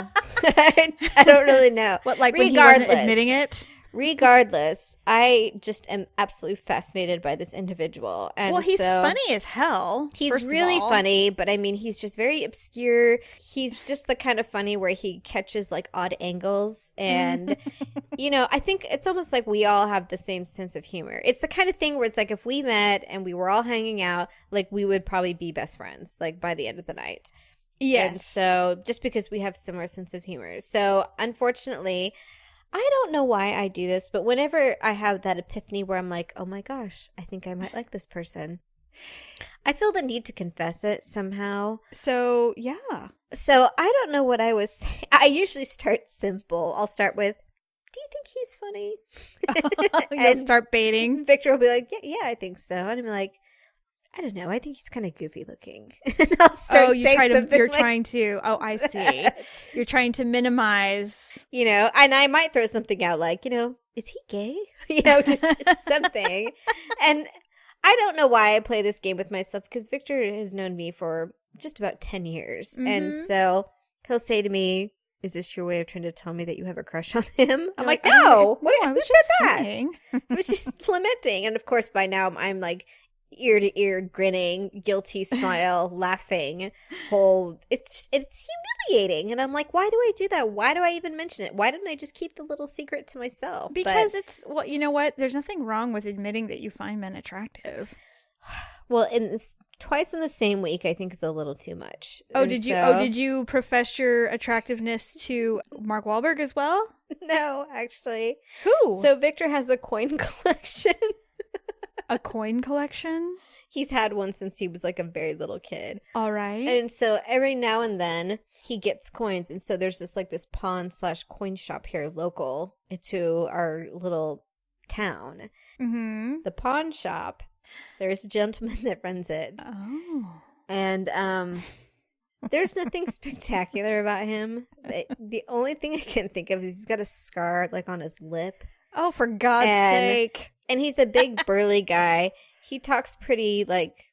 Speaker 3: I don't really know.
Speaker 2: What, like when he wasn't
Speaker 3: Regardless.
Speaker 2: admitting it?
Speaker 3: Regardless, I just am absolutely fascinated by this individual. And
Speaker 2: Well, he's
Speaker 3: so
Speaker 2: funny as hell.
Speaker 3: He's
Speaker 2: first of
Speaker 3: really
Speaker 2: all.
Speaker 3: funny, but I mean, he's just very obscure. He's just the kind of funny where he catches like odd angles. And, you know, I think it's almost like we all have the same sense of humor. It's the kind of thing where it's like if we met and we were all hanging out, like we would probably be best friends, like by the end of the night.
Speaker 2: Yes.
Speaker 3: And so just because we have similar sense of humor. So unfortunately, I don't know why I do this, but whenever I have that epiphany where I'm like, oh my gosh, I think I might like this person, I feel the need to confess it somehow.
Speaker 2: So, yeah.
Speaker 3: So I don't know what I was saying. I usually start simple. I'll start with, do you think he's funny?
Speaker 2: You'll
Speaker 3: And
Speaker 2: start baiting.
Speaker 3: Victor will be like, yeah, I think so. And I'm like, I don't know. I think he's kind of goofy looking. And I'll start saying something
Speaker 2: You're
Speaker 3: like
Speaker 2: trying to, oh, I see.
Speaker 3: that.
Speaker 2: You're trying to minimize.
Speaker 3: You know, and I might throw something out like, you know, is he gay? You know, just something. And I don't know why I play this game with myself because Victor has known me for just about 10 years. And
Speaker 2: Mhm.
Speaker 3: so he'll say to me, is this your way of trying to tell me that you have a crush on him? I'm
Speaker 2: You're
Speaker 3: like,
Speaker 2: "Oh,
Speaker 3: no.
Speaker 2: I
Speaker 3: Who
Speaker 2: was
Speaker 3: said
Speaker 2: just
Speaker 3: that?
Speaker 2: saying."
Speaker 3: I was just lamenting. And of course, by now, I'm like ear to ear grinning, guilty smile, laughing. It's humiliating. And I'm like, why do I do that? Why do I even mention it? Why didn't I just keep the little secret to myself?
Speaker 2: Because it's, well, you know what? There's nothing wrong with admitting that you find men attractive.
Speaker 3: Well, twice in the same week, I think is a little too much.
Speaker 2: Oh,
Speaker 3: And
Speaker 2: did you profess your attractiveness to Mark Wahlberg as well?
Speaker 3: No, actually.
Speaker 2: Who?
Speaker 3: So Victor has a coin collection.
Speaker 2: A coin collection?
Speaker 3: He's had one since he was like a very little kid.
Speaker 2: All right.
Speaker 3: And so every now and then he gets coins. And so there's this pawn/coin shop here local to our little town.
Speaker 2: Mm-hmm.
Speaker 3: The pawn shop, there's a gentleman that runs it.
Speaker 2: Oh.
Speaker 3: And there's nothing spectacular about him. The only thing I can think of is he's got a scar like on his lip.
Speaker 2: Oh, for God's sake.
Speaker 3: And he's a big burly guy. He talks pretty like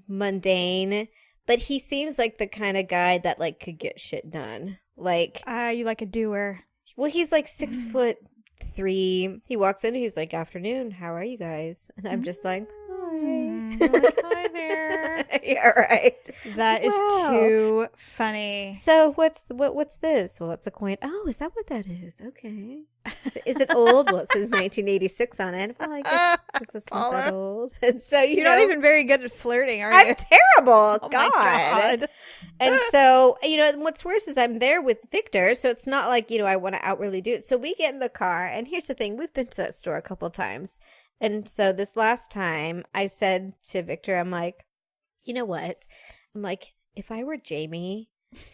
Speaker 3: mundane, but he seems like the kind of guy that like could get shit done. Like,
Speaker 2: You like a doer.
Speaker 3: well, he's like 6'3". He walks in, he's like, "Afternoon, how are you guys?" And I'm just like, "Hi."
Speaker 2: You're like, "Hi there."
Speaker 3: Yeah, right.
Speaker 2: That is
Speaker 3: Wow.
Speaker 2: too funny.
Speaker 3: So what's this? Well, that's a coin. Oh, is that what that is? Okay. Is it old? Well, it says 1986 on it. Well, I guess it's not that
Speaker 2: Paula.
Speaker 3: old. And so
Speaker 2: You're not even very good at flirting, are you?
Speaker 3: I'm terrible.
Speaker 2: Oh
Speaker 3: God.
Speaker 2: my God.
Speaker 3: And so, and what's worse is I'm there with Victor, so it's not like, I want to outwardly do it. So we get in the car, and here's the thing. We've been to that store a couple times. And so this last time, I said to Victor, I'm like, you know what? I'm like, if I were Jamie,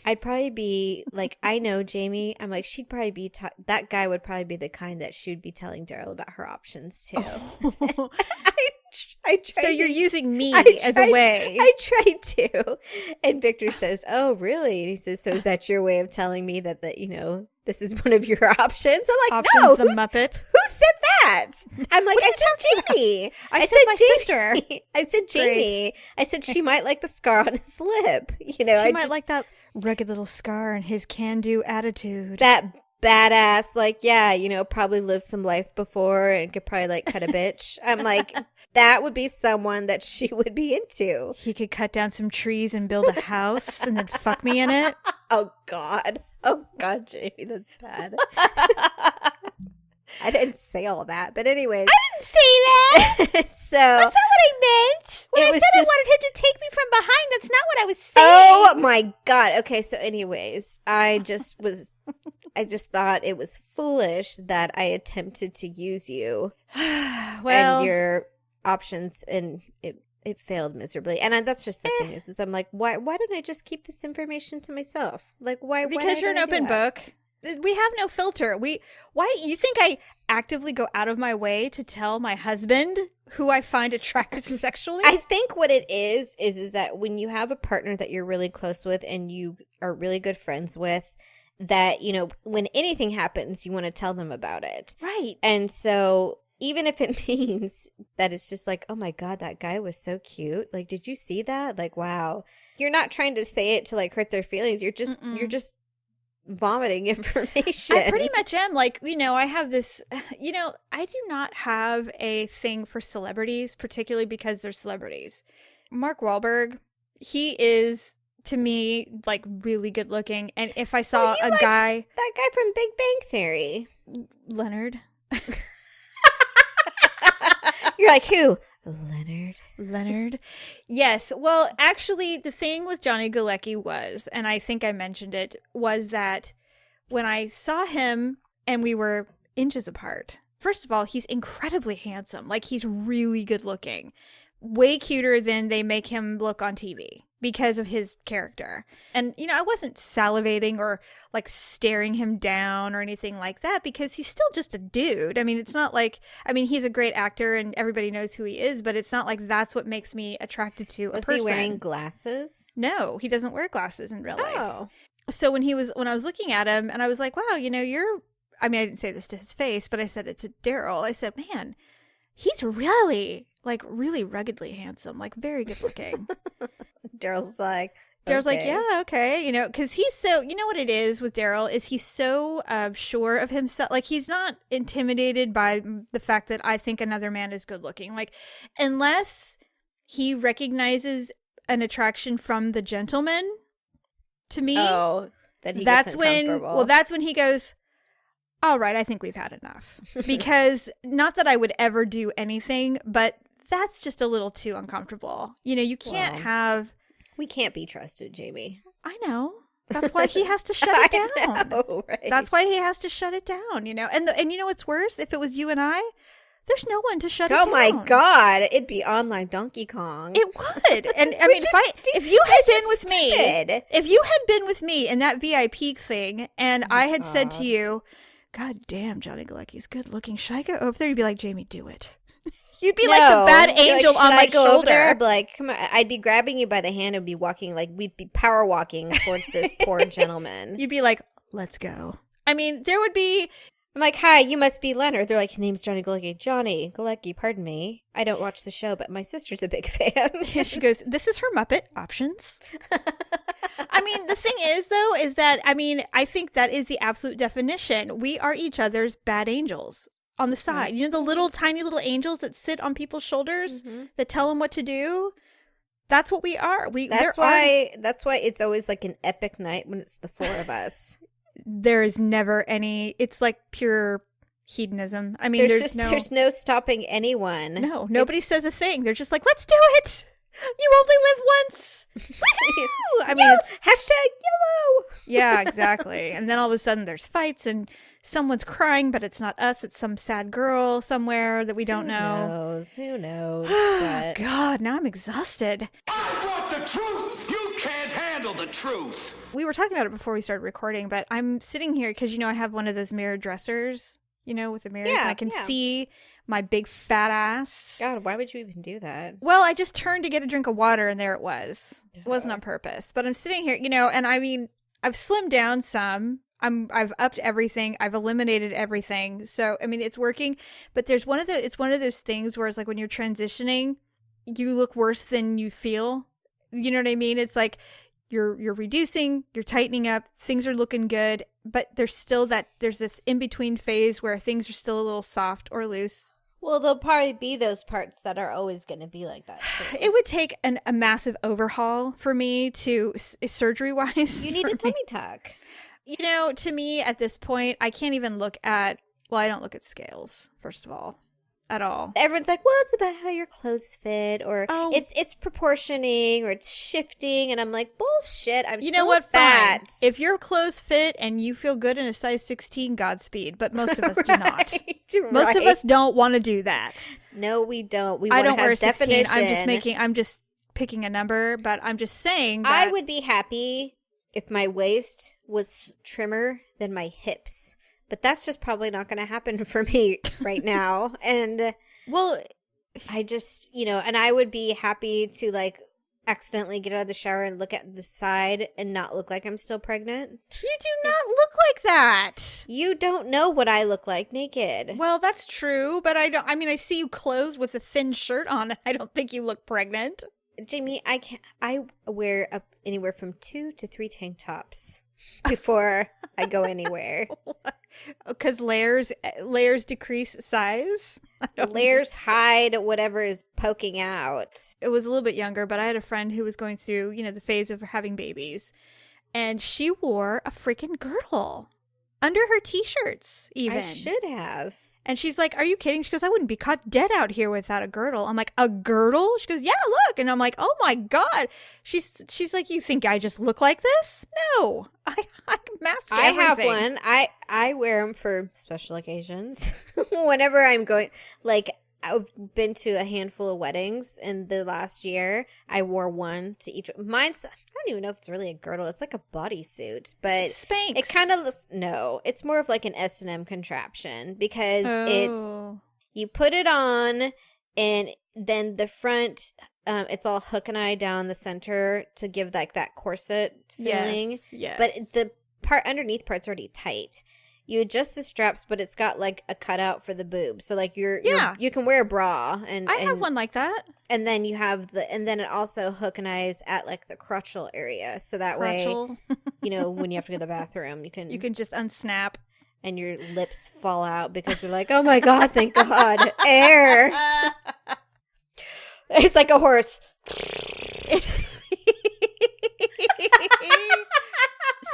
Speaker 3: I'd probably be like, I know Jamie. I'm like, she'd probably be, that guy would probably be the kind that she would be telling Daryl about her options too. I tried
Speaker 2: So you're
Speaker 3: to-
Speaker 2: using me
Speaker 3: I
Speaker 2: as
Speaker 3: tried-
Speaker 2: a way.
Speaker 3: I tried to. And Victor says, "Oh, really?" And he says, "So is that your way of telling me that this is one of your options?" I'm like,
Speaker 2: Options
Speaker 3: "No,
Speaker 2: the Muppet.
Speaker 3: who said that?" I'm like, "I said Jamie.
Speaker 2: I said my sister.
Speaker 3: I said Jamie. I said she might like the scar on his lip.
Speaker 2: She might like that rugged little scar and his can-do attitude.
Speaker 3: that badass, probably lived some life before and could probably cut a bitch." I'm like, that would be someone that she would be into.
Speaker 2: He could cut down some trees and build a house and then fuck me in it.
Speaker 3: Oh God, Jamie, that's bad. I didn't say all that, but anyways.
Speaker 2: I didn't say that.
Speaker 3: So
Speaker 2: That's not what I meant. When
Speaker 3: It
Speaker 2: I
Speaker 3: was
Speaker 2: said I
Speaker 3: just-
Speaker 2: wanted him to take me from behind, that's not what I was saying.
Speaker 3: oh my God. Okay, so anyways, I just thought it was foolish that I attempted to use you
Speaker 2: Well,
Speaker 3: and your options, and it failed miserably. And that's just the thing is I'm like, why don't I just keep this information to myself? Like, why?
Speaker 2: because you're an open book. We have no filter. Why you think I actively go out of my way to tell my husband who I find attractive sexually?
Speaker 3: I think what it is that when you have a partner that you're really close with and you are really good friends with, that, when anything happens, you want to tell them about it.
Speaker 2: Right.
Speaker 3: And so even if it means that it's just like, oh my God, that guy was so cute. Like, did you see that? Like, wow. You're not trying to say it to hurt their feelings. You're just vomiting information.
Speaker 2: I pretty much am. I have this, I do not have a thing for celebrities, particularly because they're celebrities. Mark Wahlberg, he is, to me, really good looking. And if I saw a guy.
Speaker 3: That guy from Big Bang Theory.
Speaker 2: Leonard.
Speaker 3: You're like, who? Leonard.
Speaker 2: Yes. Well, actually, the thing with Johnny Galecki was, and I think I mentioned it, was that when I saw him and we were inches apart, first of all, he's incredibly handsome. He's really good looking. Way cuter than they make him look on TV because of his character. And, I wasn't salivating or staring him down or anything like that because he's still just a dude. I mean, it's not he's a great actor and everybody knows who he is, but it's not like that's what makes me attracted to a person.
Speaker 3: Was he wearing glasses?
Speaker 2: No, he doesn't wear glasses in real life.
Speaker 3: Oh.
Speaker 2: So when I was looking at him and I was like, wow, I didn't say this to his face, but I said it to Daryl. I said, man, he's really, really ruggedly handsome, very good looking.
Speaker 3: Daryl's like,
Speaker 2: Daryl's like,
Speaker 3: Okay.
Speaker 2: yeah, okay, you know, because he's so, you know what it is with Daryl is he's so sure of himself. Like, he's not intimidated by the fact that I think another man is good looking. Like, unless he recognizes an attraction from the gentleman, to me,
Speaker 3: Oh, that he
Speaker 2: that's
Speaker 3: gets
Speaker 2: when,
Speaker 3: uncomfortable.
Speaker 2: well, that's when he goes, all right, I think we've had enough. Because not that I would ever do anything, but that's just a little too uncomfortable. You know, you can't
Speaker 3: Well,
Speaker 2: have.
Speaker 3: we can't be trusted, Jamie.
Speaker 2: I know. That's why he has to shut it down.
Speaker 3: I know, right?
Speaker 2: That's why he has to shut it down, you know. And you know what's worse? If it was you and I, there's no one to shut it down.
Speaker 3: Oh my God, it'd be online Donkey Kong.
Speaker 2: It would. And I mean, if you had been with me,
Speaker 3: stupid.
Speaker 2: if you had been with me in that VIP thing and I had said to you, God damn, Johnny Galecki's good looking. Should I go over there? You'd be like, Jamie, do it. You'd be like the bad
Speaker 3: You'd be like,
Speaker 2: angel
Speaker 3: "Should
Speaker 2: on my
Speaker 3: I go
Speaker 2: shoulder.
Speaker 3: over there?" I'd be like, come on. I'd be grabbing you by the hand and be walking, like, we'd be power walking towards this poor gentleman.
Speaker 2: You'd be like, let's go. I mean, there would be.
Speaker 3: I'm like, hi, you must be Leonard. They're like, his name's Johnny Galecki. Johnny Galecki, pardon me. I don't watch the show, but my sister's a big fan.
Speaker 2: Yeah, she goes, this is her Muppet options. I mean, the thing is, though, is that, I mean, I think that is the absolute definition. We are each other's bad angels on the side. You know, the little tiny little angels that sit on people's shoulders that tell them what to do. That's what we are.
Speaker 3: That's why it's always like an epic night when it's the four of us.
Speaker 2: There is never any. It's like pure hedonism. I mean, there's
Speaker 3: no stopping anyone.
Speaker 2: No, nobody says a thing. They're just like, let's do it. You only live once. Woo-hoo! I mean, it's
Speaker 3: hashtag YOLO.
Speaker 2: Yeah, exactly. And then all of a sudden there's fights and someone's crying, but it's not us. It's some sad girl somewhere that we don't know.
Speaker 3: Who knows?
Speaker 2: Oh, God, now I'm exhausted.
Speaker 7: I want the truth. You can't handle the truth.
Speaker 2: We were talking about it before we started recording, but I'm sitting here because, you know, I have one of those mirror dressers, you know, with the mirrors, and I can see my big fat ass.
Speaker 3: God, why would you even do that?
Speaker 2: Well, I just turned to get a drink of water, and there it was. It wasn't on purpose. But I'm sitting here, you know, and I mean, I've slimmed down some. I've upped everything. I've eliminated everything. So, I mean, it's working. But it's one of those things where it's like when you're transitioning, you look worse than you feel. You know what I mean? It's like you're reducing, you're tightening up, things are looking good, but there's this in-between phase where things are still a little soft or loose.
Speaker 3: Well, there'll probably be those parts that are always going to be like that, too.
Speaker 2: It would take a massive overhaul for me to, surgery-wise.
Speaker 3: You need a tummy tuck.
Speaker 2: You know, to me, at this point, I can't even look at, well, I don't look at scales, first of all, at all.
Speaker 3: Everyone's like, well, it's about how your clothes fit, or it's proportioning, or it's shifting, and I'm like, bullshit, I'm
Speaker 2: you
Speaker 3: still
Speaker 2: know what,
Speaker 3: fat.
Speaker 2: fine. If your clothes fit and you feel good in a size 16, Godspeed, but most of us do not. Most of us don't want to do that.
Speaker 3: No, we don't.
Speaker 2: I don't wear 16. I'm just picking a number, but I'm just saying that
Speaker 3: I would be happy if my waist was trimmer than my hips. But that's just probably not going to happen for me right now. And
Speaker 2: well,
Speaker 3: I just, you know, and I would be happy to like accidentally get out of the shower and look at the side and not look like I'm still pregnant.
Speaker 2: You do not look like that.
Speaker 3: You don't know what I look like naked.
Speaker 2: Well, that's true, but I mean, I see you clothed with a thin shirt on. I don't think you look pregnant.
Speaker 3: Jamie, I wear anywhere from 2 to 3 tank tops before I go anywhere.
Speaker 2: Because layers decrease size.
Speaker 3: Layers hide whatever is poking out.
Speaker 2: It was a little bit younger, but I had a friend who was going through, you know, the phase of having babies, and she wore a freaking girdle under her t-shirts. Even
Speaker 3: I should have.
Speaker 2: And she's like, are you kidding? She goes, I wouldn't be caught dead out here without a girdle. I'm like, a girdle? She goes, yeah, look. And I'm like, oh my God. She's like, you think I just look like this? No, I mask everything.
Speaker 3: I have one. I wear them for special occasions. Whenever I'm going, like, I've been to a handful of weddings in the last year. I wore one to each. Mine's, I don't even know if it's really a girdle. It's like a bodysuit, but
Speaker 2: Spanx.
Speaker 3: It kind of, no, it's more of like an S&M contraption because you put it on and then the front, it's all hook and eye down the center to give like that corset feeling.
Speaker 2: Yes.
Speaker 3: But the part underneath part's already tight. you adjust the straps, but it's got like a cutout for the boob. So like you can wear a bra, and
Speaker 2: I have one like that.
Speaker 3: And then you have and then it also hook and eyes at like the crotchal area. So that
Speaker 2: Crotchal.
Speaker 3: way, when you have to go to the bathroom, you can
Speaker 2: just unsnap.
Speaker 3: And your lips fall out because they're like, oh my God, thank God, air. It's like a horse.
Speaker 2: See,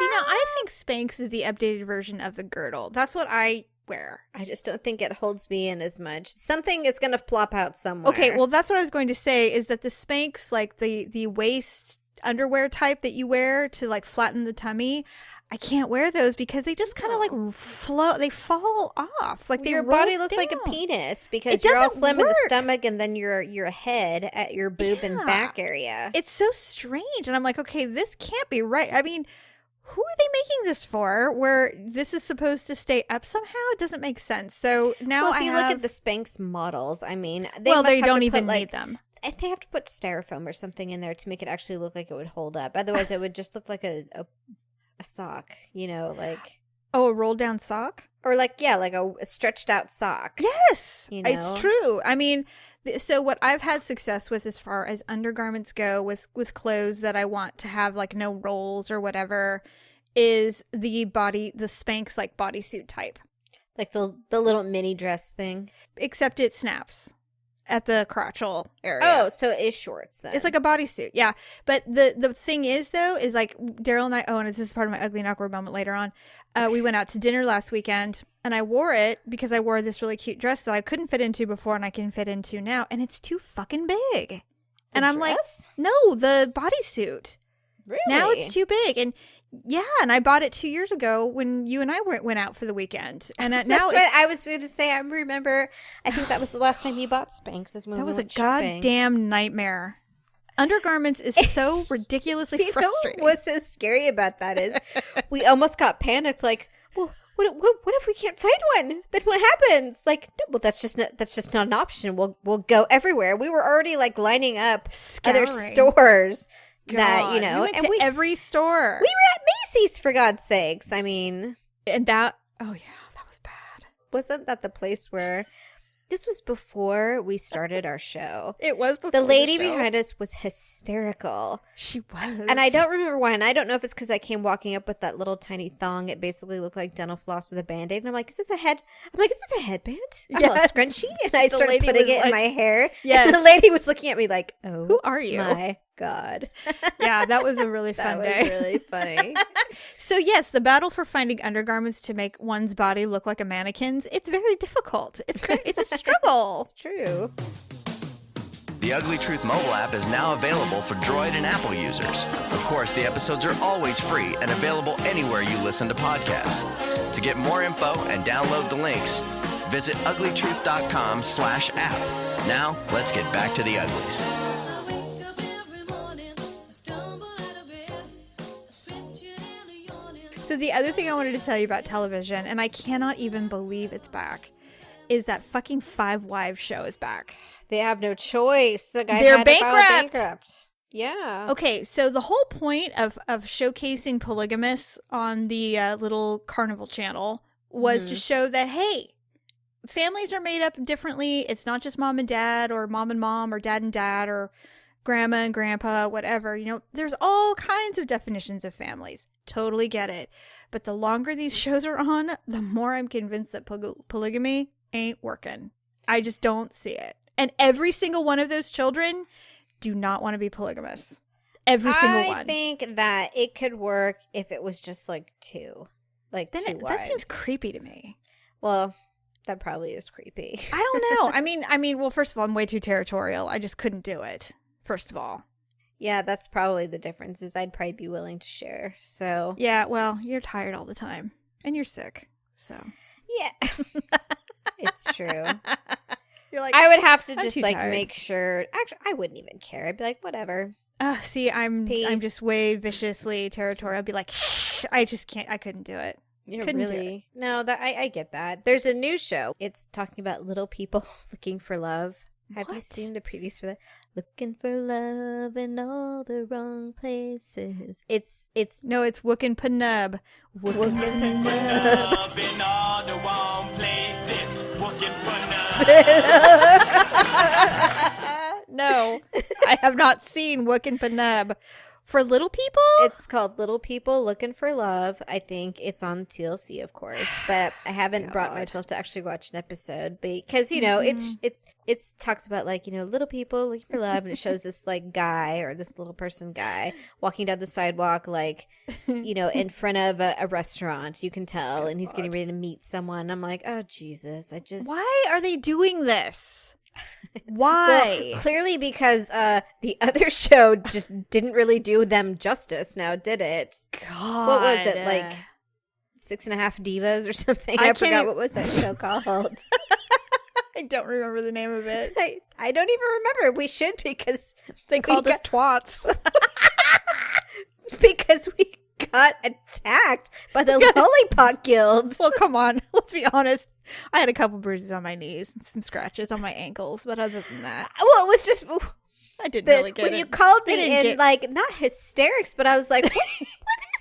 Speaker 2: now I think Spanx is the updated version of the girdle. That's what I wear.
Speaker 3: I just don't think it holds me in as much. Something is going to plop out somewhere.
Speaker 2: Okay, well, that's what I was going to say, is that the Spanx, like the waist underwear type that you wear to like flatten the tummy, I can't wear those because they just kind of like float. They fall off. Like
Speaker 3: your
Speaker 2: roll
Speaker 3: body looks
Speaker 2: down.
Speaker 3: like a penis because you're all slim in the stomach, and then your head at your boob and back area.
Speaker 2: It's so strange, and I'm like, okay, this can't be right. I mean, who are they making this for? Where this is supposed to stay up somehow? It doesn't make sense. So now,
Speaker 3: if you look at the Spanx models, I mean, they
Speaker 2: don't even need them.
Speaker 3: They have to put styrofoam or something in there to make it actually look like it would hold up. Otherwise, it would just look like a sock, like
Speaker 2: a rolled down sock,
Speaker 3: or like a stretched out sock.
Speaker 2: Yes, it's true. I mean, so what I've had success with as far as undergarments go with clothes that I want to have like no rolls or whatever is the Spanx like bodysuit type,
Speaker 3: like the little mini dress thing,
Speaker 2: except it snaps at the crotchal area.
Speaker 3: Oh, so it is shorts then.
Speaker 2: It's like a bodysuit, yeah. But the thing is, though, is like Daryl and I, and this is part of my ugly and awkward moment later on, we went out to dinner last weekend, and I wore it because I wore this really cute dress that I couldn't fit into before and I can fit into now, and it's too fucking big. And I'm like, no, the bodysuit.
Speaker 3: Really?
Speaker 2: Now it's too big. And yeah, and I bought it 2 years ago when you and I went out for the weekend. And now
Speaker 3: that's what I was going to say. I remember, I think that was the last time you bought Spanx.
Speaker 2: That was a goddamn nightmare. Undergarments is so ridiculously frustrating.
Speaker 3: What's so scary about that is we almost got panicked. Like, well, what if we can't find one? Then what happens? Like, no, well, that's just not an option. We'll go everywhere. We were already like lining up other stores.
Speaker 2: God,
Speaker 3: that
Speaker 2: we went to every store.
Speaker 3: We were at Macy's, for God's sakes. I mean,
Speaker 2: and that was bad.
Speaker 3: Wasn't that the place where this was before we started our show?
Speaker 2: It was before
Speaker 3: the lady behind us was hysterical.
Speaker 2: She was,
Speaker 3: and I don't remember why. And I don't know if it's because I came walking up with that little tiny thong. It basically looked like dental floss with a Band-Aid. And I'm like, is this a headband? I'm all scrunchy, and I started putting it in my hair.
Speaker 2: Yes.
Speaker 3: And the lady was looking at me like, oh,
Speaker 2: who are you?
Speaker 3: My God.
Speaker 2: Yeah, that was a really fun day.
Speaker 3: That was really funny.
Speaker 2: So yes, the battle for finding undergarments to make one's body look like a mannequin's, it's very difficult. It's a struggle.
Speaker 3: It's true.
Speaker 1: The Ugly Truth mobile app is now available for Droid and Apple users. Of course, the episodes are always free and available anywhere you listen to podcasts. To get more info and download the links, visit uglytruth.com/app. Now, let's get back to the Uglies.
Speaker 2: So the other thing I wanted to tell you about television, and I cannot even believe it's back, is that fucking Five Wives show is back.
Speaker 3: They have no choice. The guy
Speaker 2: They're
Speaker 3: had bankrupt. Yeah.
Speaker 2: Okay, so the whole point of showcasing polygamists on the little Carnival channel was to show that, hey, families are made up differently. It's not just mom and dad, or mom and mom, or dad and dad, or grandma and grandpa, whatever. There's all kinds of definitions of families. Totally get it. But the longer these shows are on, the more I'm convinced that polygamy ain't working. I just don't see it. And every single one of those children do not want to be polygamous. Every single one.
Speaker 3: I think that it could work if it was just like two. Like then two wives.
Speaker 2: That seems creepy to me.
Speaker 3: Well, that probably is creepy.
Speaker 2: I don't know. I mean, well, first of all, I'm way too territorial. I just couldn't do it. First of all.
Speaker 3: Yeah, that's probably the difference, is I'd probably be willing to share. So
Speaker 2: yeah, well, you're tired all the time. And you're sick. So
Speaker 3: yeah. It's true.
Speaker 2: You're like,
Speaker 3: I would have to just like
Speaker 2: tired.
Speaker 3: make sure. Actually, I wouldn't even care. I'd be like, whatever.
Speaker 2: See, I'm just way viciously territorial. I'd be like, I just can't. I couldn't do it. Couldn't do it.
Speaker 3: No, that I get that. There's a new show. It's talking about little people looking for love. Have you
Speaker 2: What?
Speaker 3: seen the previews for that? Looking for love in all the wrong places. It's
Speaker 2: No, it's Wookin' Panub. Wookin' Panub.
Speaker 5: Up in all the wrong places, working for now.
Speaker 2: No, I have not seen Wookin' Panub. For little people?
Speaker 3: It's called Little People Looking for Love. I think it's on TLC, of course, but I haven't brought myself to actually watch an episode because it talks about like little people looking for love, and it shows this like guy or this little person guy walking down the sidewalk like in front of a restaurant. You can tell, and he's getting ready to meet someone. I'm like, oh Jesus!
Speaker 2: Why are they doing this? Why?
Speaker 3: Well, clearly because the other show just didn't really do them justice now, did it?
Speaker 2: God.
Speaker 3: What was it, like 6.5 Divas or something? I forgot what was that show called.
Speaker 2: I don't remember the name of it.
Speaker 3: I don't even remember. We should because
Speaker 2: They called us twats.
Speaker 3: because we got attacked by the Lollipop Guild.
Speaker 2: Well, come on. Let's be honest. I had a couple bruises on my knees and some scratches on my ankles, but other than that,
Speaker 3: Well, it was just
Speaker 2: I didn't really get
Speaker 3: when
Speaker 2: it.
Speaker 3: you called
Speaker 2: They
Speaker 3: me
Speaker 2: didn't
Speaker 3: in
Speaker 2: get-
Speaker 3: like not hysterics, but I was like, what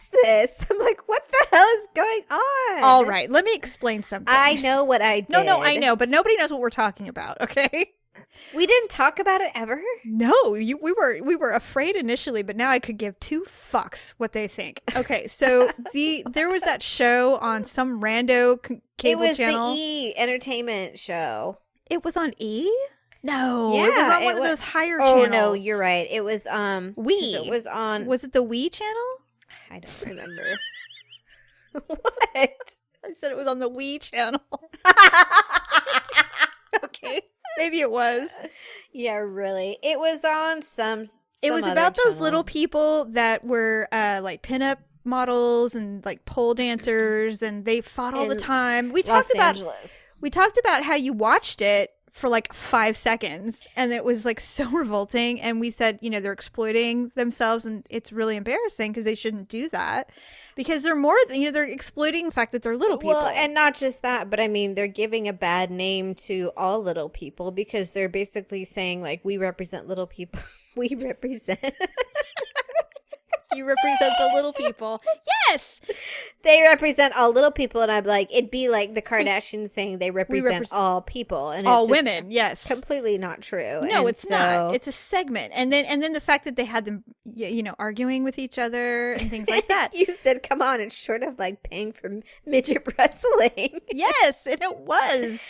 Speaker 3: is this? I'm like, what the hell is going on?
Speaker 2: All right, let me explain something.
Speaker 3: I know what I did.
Speaker 2: No, I know, but nobody knows what we're talking about, okay?
Speaker 3: We didn't talk about it ever.
Speaker 2: No, we were afraid initially, but now I could give two fucks what they think. Okay, so there was that show on some rando cable
Speaker 3: It was
Speaker 2: channel.
Speaker 3: the E Entertainment show.
Speaker 2: It was on E? No,
Speaker 3: Yeah,
Speaker 2: it was on
Speaker 3: it
Speaker 2: one of
Speaker 3: was-
Speaker 2: those higher
Speaker 3: Oh
Speaker 2: channels.
Speaker 3: no, you're right. It was
Speaker 2: Wii.
Speaker 3: It was on.
Speaker 2: Was it the Wii channel?
Speaker 3: I don't remember. What?
Speaker 2: I said it was on the Wii channel. Okay, maybe it was.
Speaker 3: Yeah, really. It was on some
Speaker 2: It was
Speaker 3: other
Speaker 2: about those
Speaker 3: channel.
Speaker 2: little people that were like pinup models and like pole dancers, and they fought all the
Speaker 3: In
Speaker 2: time. We
Speaker 3: Los
Speaker 2: talked about
Speaker 3: Angeles.
Speaker 2: how you watched it for like 5 seconds, and it was like so revolting. And we said, they're exploiting themselves, and it's really embarrassing because they shouldn't do that because they're more, they're exploiting the fact that they're little people.
Speaker 3: Well, and not just that, but I mean, they're giving a bad name to all little people because they're basically saying like, we represent little people. We represent.
Speaker 2: You represent the little people. Yes.
Speaker 3: They represent all little people, and I'm like, it'd be like the Kardashians saying they represent all people, and
Speaker 2: all
Speaker 3: it's just
Speaker 2: women. Yes.
Speaker 3: completely not true.
Speaker 2: No,
Speaker 3: And
Speaker 2: it's not. It's a segment, and then the fact that they had them, arguing with each other and things like that.
Speaker 3: You said, "Come on!" It's short of like paying for midget wrestling.
Speaker 2: Yes, and it was.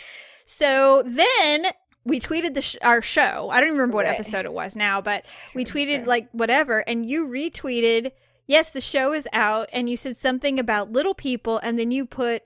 Speaker 2: So then we tweeted our show. I don't even remember what
Speaker 3: Right.
Speaker 2: episode it was now, but we tweeted like whatever, and you retweeted. Yes, the show is out, and you said something about little people, and then you put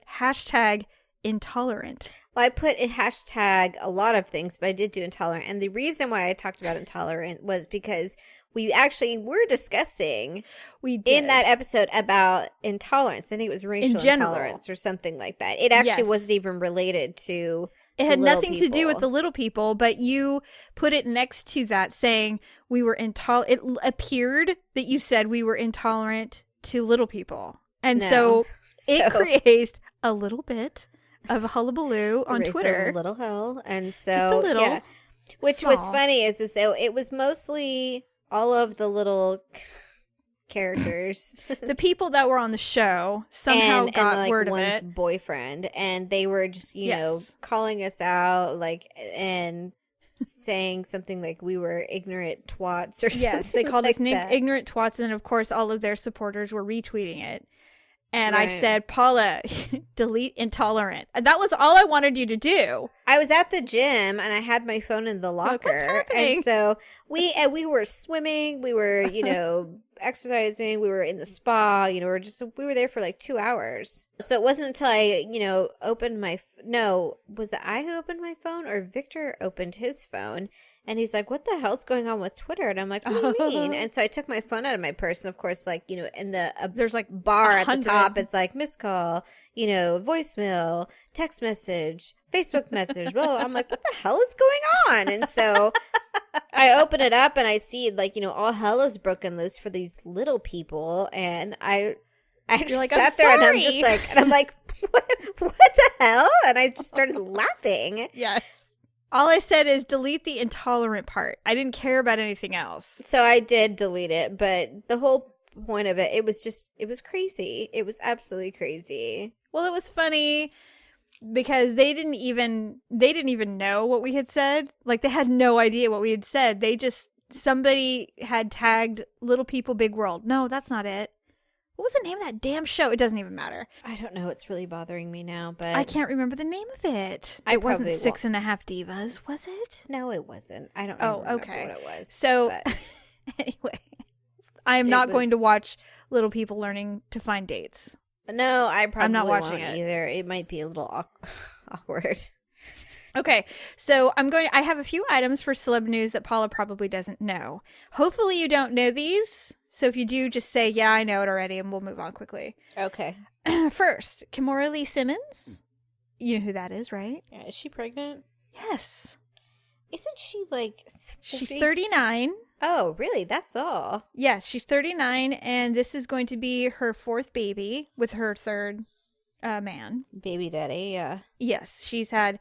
Speaker 2: #intolerant.
Speaker 3: Well, I put in hashtag a lot of things, but I did do intolerant. And the reason why I talked about intolerant was because we actually were discussing
Speaker 2: We did.
Speaker 3: in that episode about intolerance. I think it was racial
Speaker 2: general.
Speaker 3: intolerance or something like that. It actually
Speaker 2: Yes.
Speaker 3: wasn't even related to
Speaker 2: It had
Speaker 3: the little
Speaker 2: nothing to do with
Speaker 3: people.
Speaker 2: the little people, but you put it next to that saying we were intolerant. It appeared that you said we were intolerant to little people. And
Speaker 3: No.
Speaker 2: so it
Speaker 3: So-
Speaker 2: creates a little bit of a hullabaloo on
Speaker 3: Raised a
Speaker 2: Twitter.
Speaker 3: little hell, and so
Speaker 2: Just a little.
Speaker 3: yeah. Which was
Speaker 2: Small.
Speaker 3: funny is so it was mostly all of the little characters
Speaker 2: The people that were on the show somehow got
Speaker 3: like
Speaker 2: word of
Speaker 3: one's
Speaker 2: it.
Speaker 3: boyfriend, and they were just
Speaker 2: Yes.
Speaker 3: calling us out like and saying something like we were ignorant twats or something.
Speaker 2: Yes, they called
Speaker 3: like
Speaker 2: us
Speaker 3: that.
Speaker 2: ignorant twats, and then of course all of their supporters were retweeting it. And I
Speaker 3: Right.
Speaker 2: said, Paula, delete intolerant. And that was all I wanted you to do.
Speaker 3: I was at the gym and I had my phone in the
Speaker 2: Like,
Speaker 3: locker,
Speaker 2: what's happening?
Speaker 3: and so we were swimming, we were exercising, we were in the spa, we were there for like 2 hours. So it wasn't until I opened my was it I who opened my phone or Victor opened his phone? And he's like, what the hell's going on with Twitter? And I'm like, what do you mean? And so I took my phone out of my purse. And of course, like, in the
Speaker 2: There's like
Speaker 3: bar at the
Speaker 2: 100.
Speaker 3: top, it's like missed call, voicemail, text message, Facebook message. Well, I'm like, what the hell is going on? And so I open it up and I see like, all hell is broken loose for these little people. And I actually
Speaker 2: like,
Speaker 3: sat
Speaker 2: "I'm
Speaker 3: there and I'm just
Speaker 2: sorry."
Speaker 3: like, what the hell? And I just started laughing.
Speaker 2: Yes. All I said is delete the intolerant part. I didn't care about anything else.
Speaker 3: So I did delete it, but the whole point of it was crazy. It was absolutely crazy.
Speaker 2: Well, it was funny because they didn't even know what we had said. Like, they had no idea what we had said. Somebody had tagged Little People Big World. No, that's not it. What was the name of that damn show? It doesn't even matter.
Speaker 3: I don't know. It's really bothering me now, but
Speaker 2: I can't remember the name of it. It wasn't 6.5 Divas, was it?
Speaker 3: No, it wasn't. I don't
Speaker 2: Oh,
Speaker 3: remember
Speaker 2: okay.
Speaker 3: what it was.
Speaker 2: So,
Speaker 3: but
Speaker 2: anyway, I am not going to watch Little People Learning to Find Dates.
Speaker 3: no, I probably
Speaker 2: I'm not watching
Speaker 3: won't
Speaker 2: it
Speaker 3: either. It might be a little awkward.
Speaker 2: Okay, so I have a few items for celeb news that Paula probably doesn't know. Hopefully you don't know these. So if you do, just say, yeah, I know it already, and we'll move on quickly.
Speaker 3: Okay.
Speaker 2: First, Kimora Lee Simmons. You know who that is, right?
Speaker 3: Yeah, is she pregnant?
Speaker 2: Yes.
Speaker 3: Isn't she like...
Speaker 2: She's 39.
Speaker 3: Oh, really? That's all?
Speaker 2: Yes, she's 39, and this is going to be her 4th baby with her 3rd man.
Speaker 3: Baby daddy, yeah.
Speaker 2: Yes, she had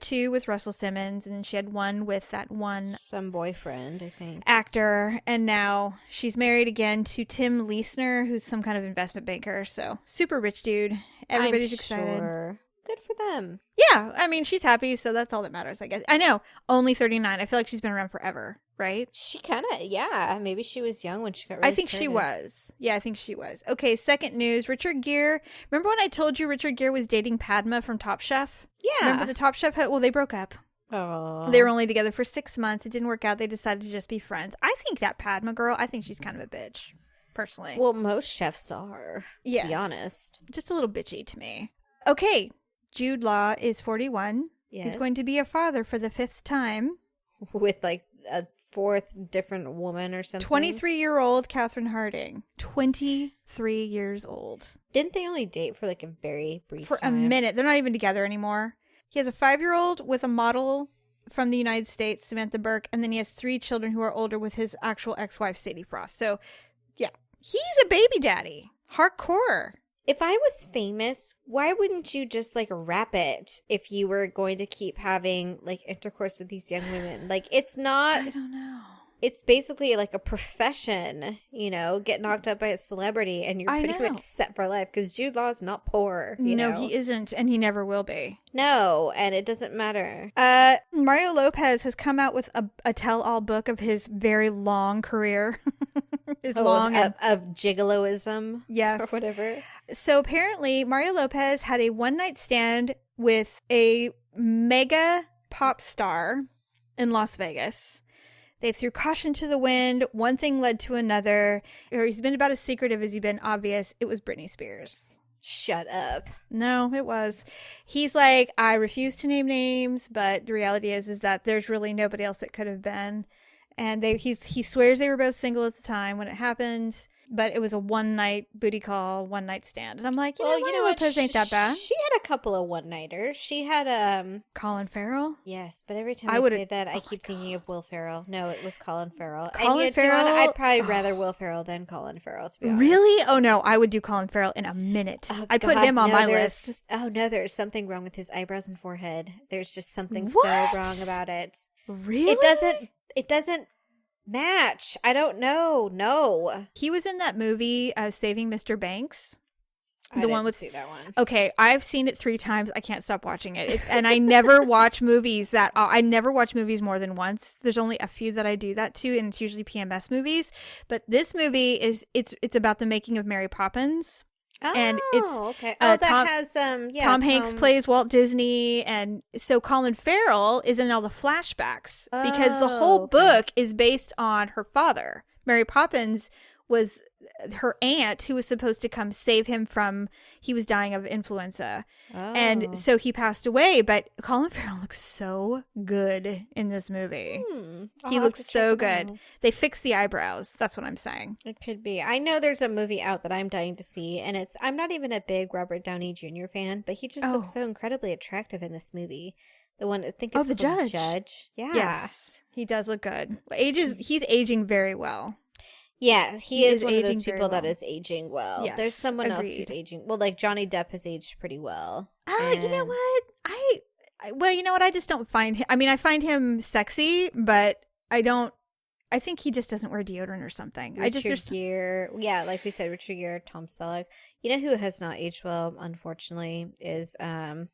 Speaker 2: 2 with Russell Simmons, and then she had 1 with that one
Speaker 3: Some boyfriend, I think.
Speaker 2: actor, and now she's married again to Tim Leisner, who's some kind of investment banker. So super rich dude. Everybody's excited.
Speaker 3: Sure. Good for them.
Speaker 2: Yeah, I mean, she's happy, so that's all that matters, I guess. I know, only 39. I feel like she's been around forever, right?
Speaker 3: She kind of, yeah. Maybe she was young when she got really
Speaker 2: I think she was. Yeah, I think she was. Okay, second news. Richard Gere. Remember when I told you Richard Gere was dating Padma from Top Chef?
Speaker 3: Yeah.
Speaker 2: Remember the Top Chef? Well, they broke up.
Speaker 3: Oh.
Speaker 2: They were only together for 6 months. It didn't work out. They decided to just be friends. I think that Padma girl, I think she's kind of a bitch, personally.
Speaker 3: Well, most chefs are, to be honest.
Speaker 2: Just a little bitchy to me. Okay, Jude Law is 41.
Speaker 3: Yes.
Speaker 2: He's going to be a father for the 5th time.
Speaker 3: With like a 4th different woman or something.
Speaker 2: 23-year-old Catherine Harding. 23 years old.
Speaker 3: Didn't they only date for like a very brief
Speaker 2: For
Speaker 3: time?
Speaker 2: a minute. They're not even together anymore. He has a 5-year-old with a model from the United States, Samantha Burke, and then he has 3 children who are older with his actual ex-wife, Sadie Frost. So, yeah, he's a baby daddy. Hardcore.
Speaker 3: If I was famous, why wouldn't you just like wrap it if you were going to keep having like intercourse with these young women? Like, it's not.
Speaker 2: I don't know.
Speaker 3: It's basically like a profession, you know, get knocked up by a celebrity and you're pretty much set for life because Jude Law's not poor. You know?
Speaker 2: He isn't, and he never will be.
Speaker 3: No, and it doesn't matter.
Speaker 2: Mario Lopez has come out with a tell-all book of his very long career.
Speaker 3: Of gigoloism.
Speaker 2: Yes.
Speaker 3: Or whatever.
Speaker 2: So apparently Mario Lopez had a one-night stand with a mega pop star in Las Vegas. They threw caution to the wind. One thing led to another. He's been about as secretive as he's been obvious. It was Britney Spears.
Speaker 3: Shut up.
Speaker 2: No, it was. He's like, I refuse to name names, but the reality is that there's really nobody else it could have been. And he swears they were both single at the time when it happened, but it was a one-night booty call, one-night stand. And I'm like, you know, Lopez ain't that bad.
Speaker 3: She had a couple of one-nighters. She had
Speaker 2: Colin Farrell.
Speaker 3: Yes, but every time I say that, I keep thinking of Will Ferrell. No, it was Colin Farrell.
Speaker 2: Colin Farrell.
Speaker 3: I'd probably rather Will Ferrell than Colin Farrell, to be honest.
Speaker 2: Really? Oh no, I would do Colin Farrell in a minute.
Speaker 3: Oh,
Speaker 2: I'd put him on my list.
Speaker 3: Oh no, there's something wrong with his eyebrows and forehead. There's just something so wrong about it.
Speaker 2: Really?
Speaker 3: It doesn't match. I don't know. No.
Speaker 2: He was in that movie, Saving Mr. Banks.
Speaker 3: I didn't see that one.
Speaker 2: Okay, I've seen it 3 times. I can't stop watching it. And I never watch movies I never watch movies more than once. There's only a few that I do that to, and it's usually PMS movies. But this movie it's about the making of Mary Poppins. And it's
Speaker 3: okay. Oh, that has
Speaker 2: Tom Hanks plays Walt Disney, and so Colin Farrell is in all the flashbacks because the whole book is based on her father. Mary Poppins was her aunt who was supposed to come save him he was dying of influenza. And so he passed away, but Colin Farrell looks so good in this movie. He looks so good. They fixed the eyebrows. That's what I'm saying.
Speaker 3: It could be. I know there's a movie out that I'm dying to see, and I'm not even a big Robert Downey Jr. fan, but he just looks so incredibly attractive in this movie. The one, I think it's
Speaker 2: the
Speaker 3: called
Speaker 2: Judge.
Speaker 3: Yeah.
Speaker 2: Yes, he does look good. He's aging very well.
Speaker 3: Yeah, he is one of those
Speaker 2: aging very
Speaker 3: people that
Speaker 2: well.
Speaker 3: is aging well.
Speaker 2: Yes,
Speaker 3: There's someone else
Speaker 2: agreed.
Speaker 3: who's aging well, like Johnny Depp has aged pretty well.
Speaker 2: You know what? Well, you know what? I just don't find him. I mean, I find him sexy, but I think he just doesn't wear deodorant or something.
Speaker 3: Richard Gere. Yeah, like we said, Richard Gere, Tom Selleck. You know who has not aged well, unfortunately, is God.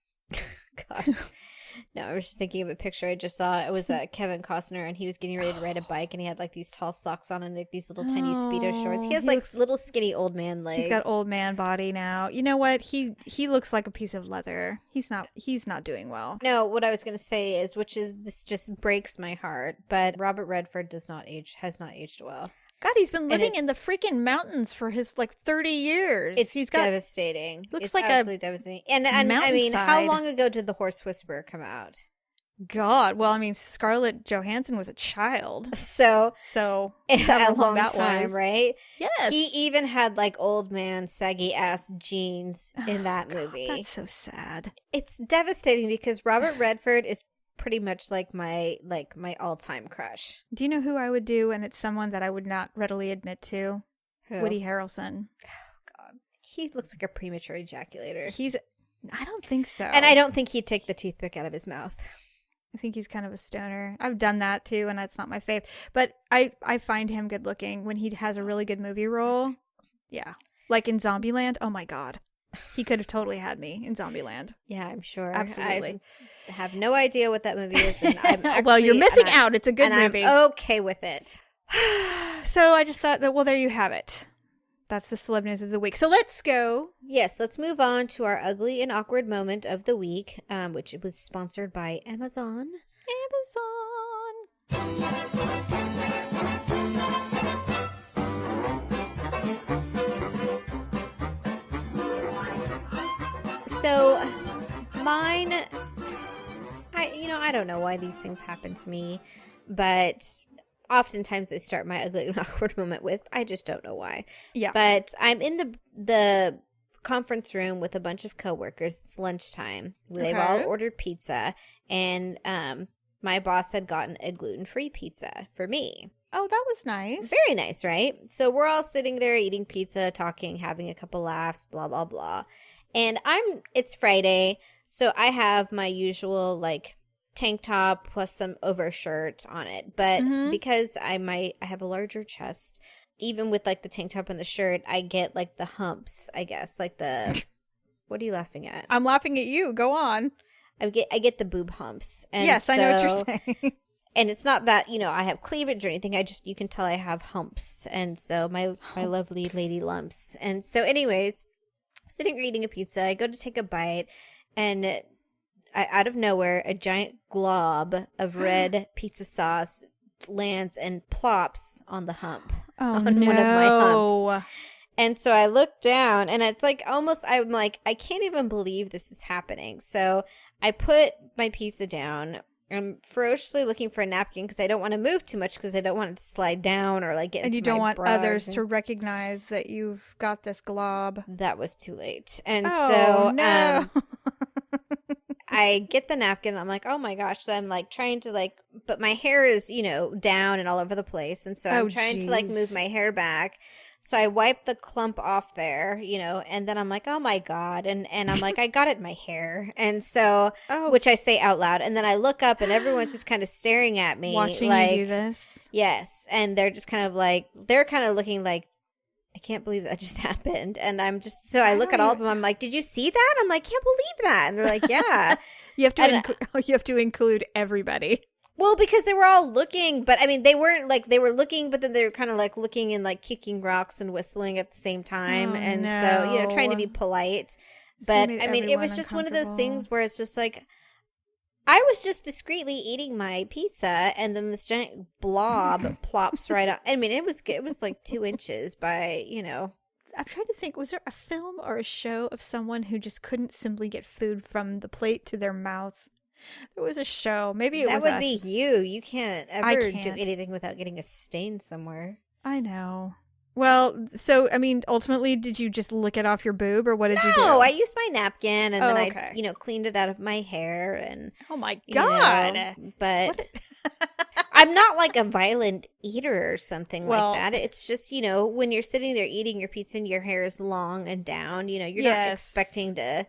Speaker 3: No, I was just thinking of a picture I just saw. It was Kevin Costner, and he was getting ready to ride a bike, and he had like these tall socks on and like these little tiny Speedo shorts. He has little skinny old man legs.
Speaker 2: He's got old man body now. You know what? He looks like a piece of leather. He's not doing well.
Speaker 3: No, what I was going to say is, this just breaks my heart, but Robert Redford has not aged well.
Speaker 2: God, he's been living in the freaking mountains for his 30 years.
Speaker 3: He's devastating.
Speaker 2: Looks
Speaker 3: it's
Speaker 2: like
Speaker 3: absolutely devastating. And I mean, how long ago did The Horse Whisperer come out?
Speaker 2: God, well, I mean, Scarlett Johansson was a child,
Speaker 3: so
Speaker 2: a
Speaker 3: long time, right?
Speaker 2: Yes,
Speaker 3: he even had old man saggy ass jeans in that movie.
Speaker 2: That's so sad.
Speaker 3: It's devastating because Robert Redford is pretty much my all-time crush.
Speaker 2: Do you know who I would do? And it's someone that I would not readily admit to.
Speaker 3: Who?
Speaker 2: Woody Harrelson.
Speaker 3: Oh God, he looks like a premature ejaculator.
Speaker 2: I don't think so.
Speaker 3: And I don't think he'd take the toothpick out of his mouth.
Speaker 2: I think he's kind of a stoner. I've done that too, and that's not my fave. But I find him good looking when he has a really good movie role. Yeah, like in Zombieland. Oh my God. He could have totally had me in Zombieland.
Speaker 3: Yeah, I'm sure.
Speaker 2: Absolutely.
Speaker 3: I have no idea what that movie is. And I'm
Speaker 2: well, you're missing out. It's a good movie.
Speaker 3: I'm okay with it.
Speaker 2: So I just thought that, well, there you have it. That's the celeb news of the week. So let's go.
Speaker 3: Yes, let's move on to our ugly and awkward moment of the week, which was sponsored by Amazon. So, mine, I don't know why these things happen to me, but oftentimes I start my ugly and awkward moment with, I just don't know why.
Speaker 2: Yeah.
Speaker 3: But I'm in the conference room with a bunch of coworkers. It's lunchtime. They've all ordered pizza, and my boss had gotten a gluten-free pizza for me.
Speaker 2: Oh, that was nice.
Speaker 3: Very nice, right? So we're all sitting there eating pizza, talking, having a couple laughs, blah, blah, blah. And it's Friday, so I have my usual tank top plus some overshirt on it. But because I have a larger chest, even with the tank top and the shirt, I get the humps, I guess. What are you laughing at?
Speaker 2: I'm laughing at you. Go on.
Speaker 3: I get the boob humps. And
Speaker 2: yes, I know what you're saying.
Speaker 3: And it's not that, I have cleavage or anything. You can tell I have humps. And so my lovely lady lumps. And so anyways, sitting here eating a pizza, I go to take a bite, and out of nowhere, a giant glob of red pizza sauce lands and plops on the hump.
Speaker 2: On
Speaker 3: one of my humps. And so I look down, and it's I'm like, I can't even believe this is happening. So I put my pizza down. I'm ferociously looking for a napkin because I don't want to move too much because I don't want it to slide down or get into my
Speaker 2: And you don't want
Speaker 3: bra
Speaker 2: others to recognize that you've got this glob.
Speaker 3: That was too late. And
Speaker 2: no.
Speaker 3: I get the napkin. I'm like, oh my gosh. So I'm trying to but my hair is, down and all over the place. And so I'm trying to move my hair back. So I wipe the clump off there, and then I'm like, oh my God. And I'm like, I got it in my hair. And so, which I say out loud. And then I look up and everyone's just kind of staring at me.
Speaker 2: Watching you do this.
Speaker 3: Yes. And they're just kind of they're kind of looking I can't believe that just happened. And I'm just, so I look at all of them. I'm like, did you see that? I'm like, can't believe that. And they're like, yeah.
Speaker 2: You have to include everybody.
Speaker 3: Well, because they were all looking, but I mean, they weren't they were looking, but then they were kind of looking and kicking rocks and whistling at the same time. So, trying to be polite. But I mean, it was just one of those things where it's just I was just discreetly eating my pizza, and then this giant blob plops right up. I mean, it was 2 inches by,
Speaker 2: I'm trying to think, was there a film or a show of someone who just couldn't simply get food from the plate to their mouth? There was a show. Maybe it was
Speaker 3: That would
Speaker 2: us.
Speaker 3: be you. You can't ever do anything without getting a stain somewhere.
Speaker 2: I know. Well, so, I mean, ultimately, did you just lick it off your boob, or what did you do?
Speaker 3: No, I used my napkin, and then
Speaker 2: okay.
Speaker 3: I, cleaned it out of my hair, and
Speaker 2: oh my God.
Speaker 3: But I'm not a violent eater or something like that. It's just, when you're sitting there eating your pizza and your hair is long and down, you're not expecting to,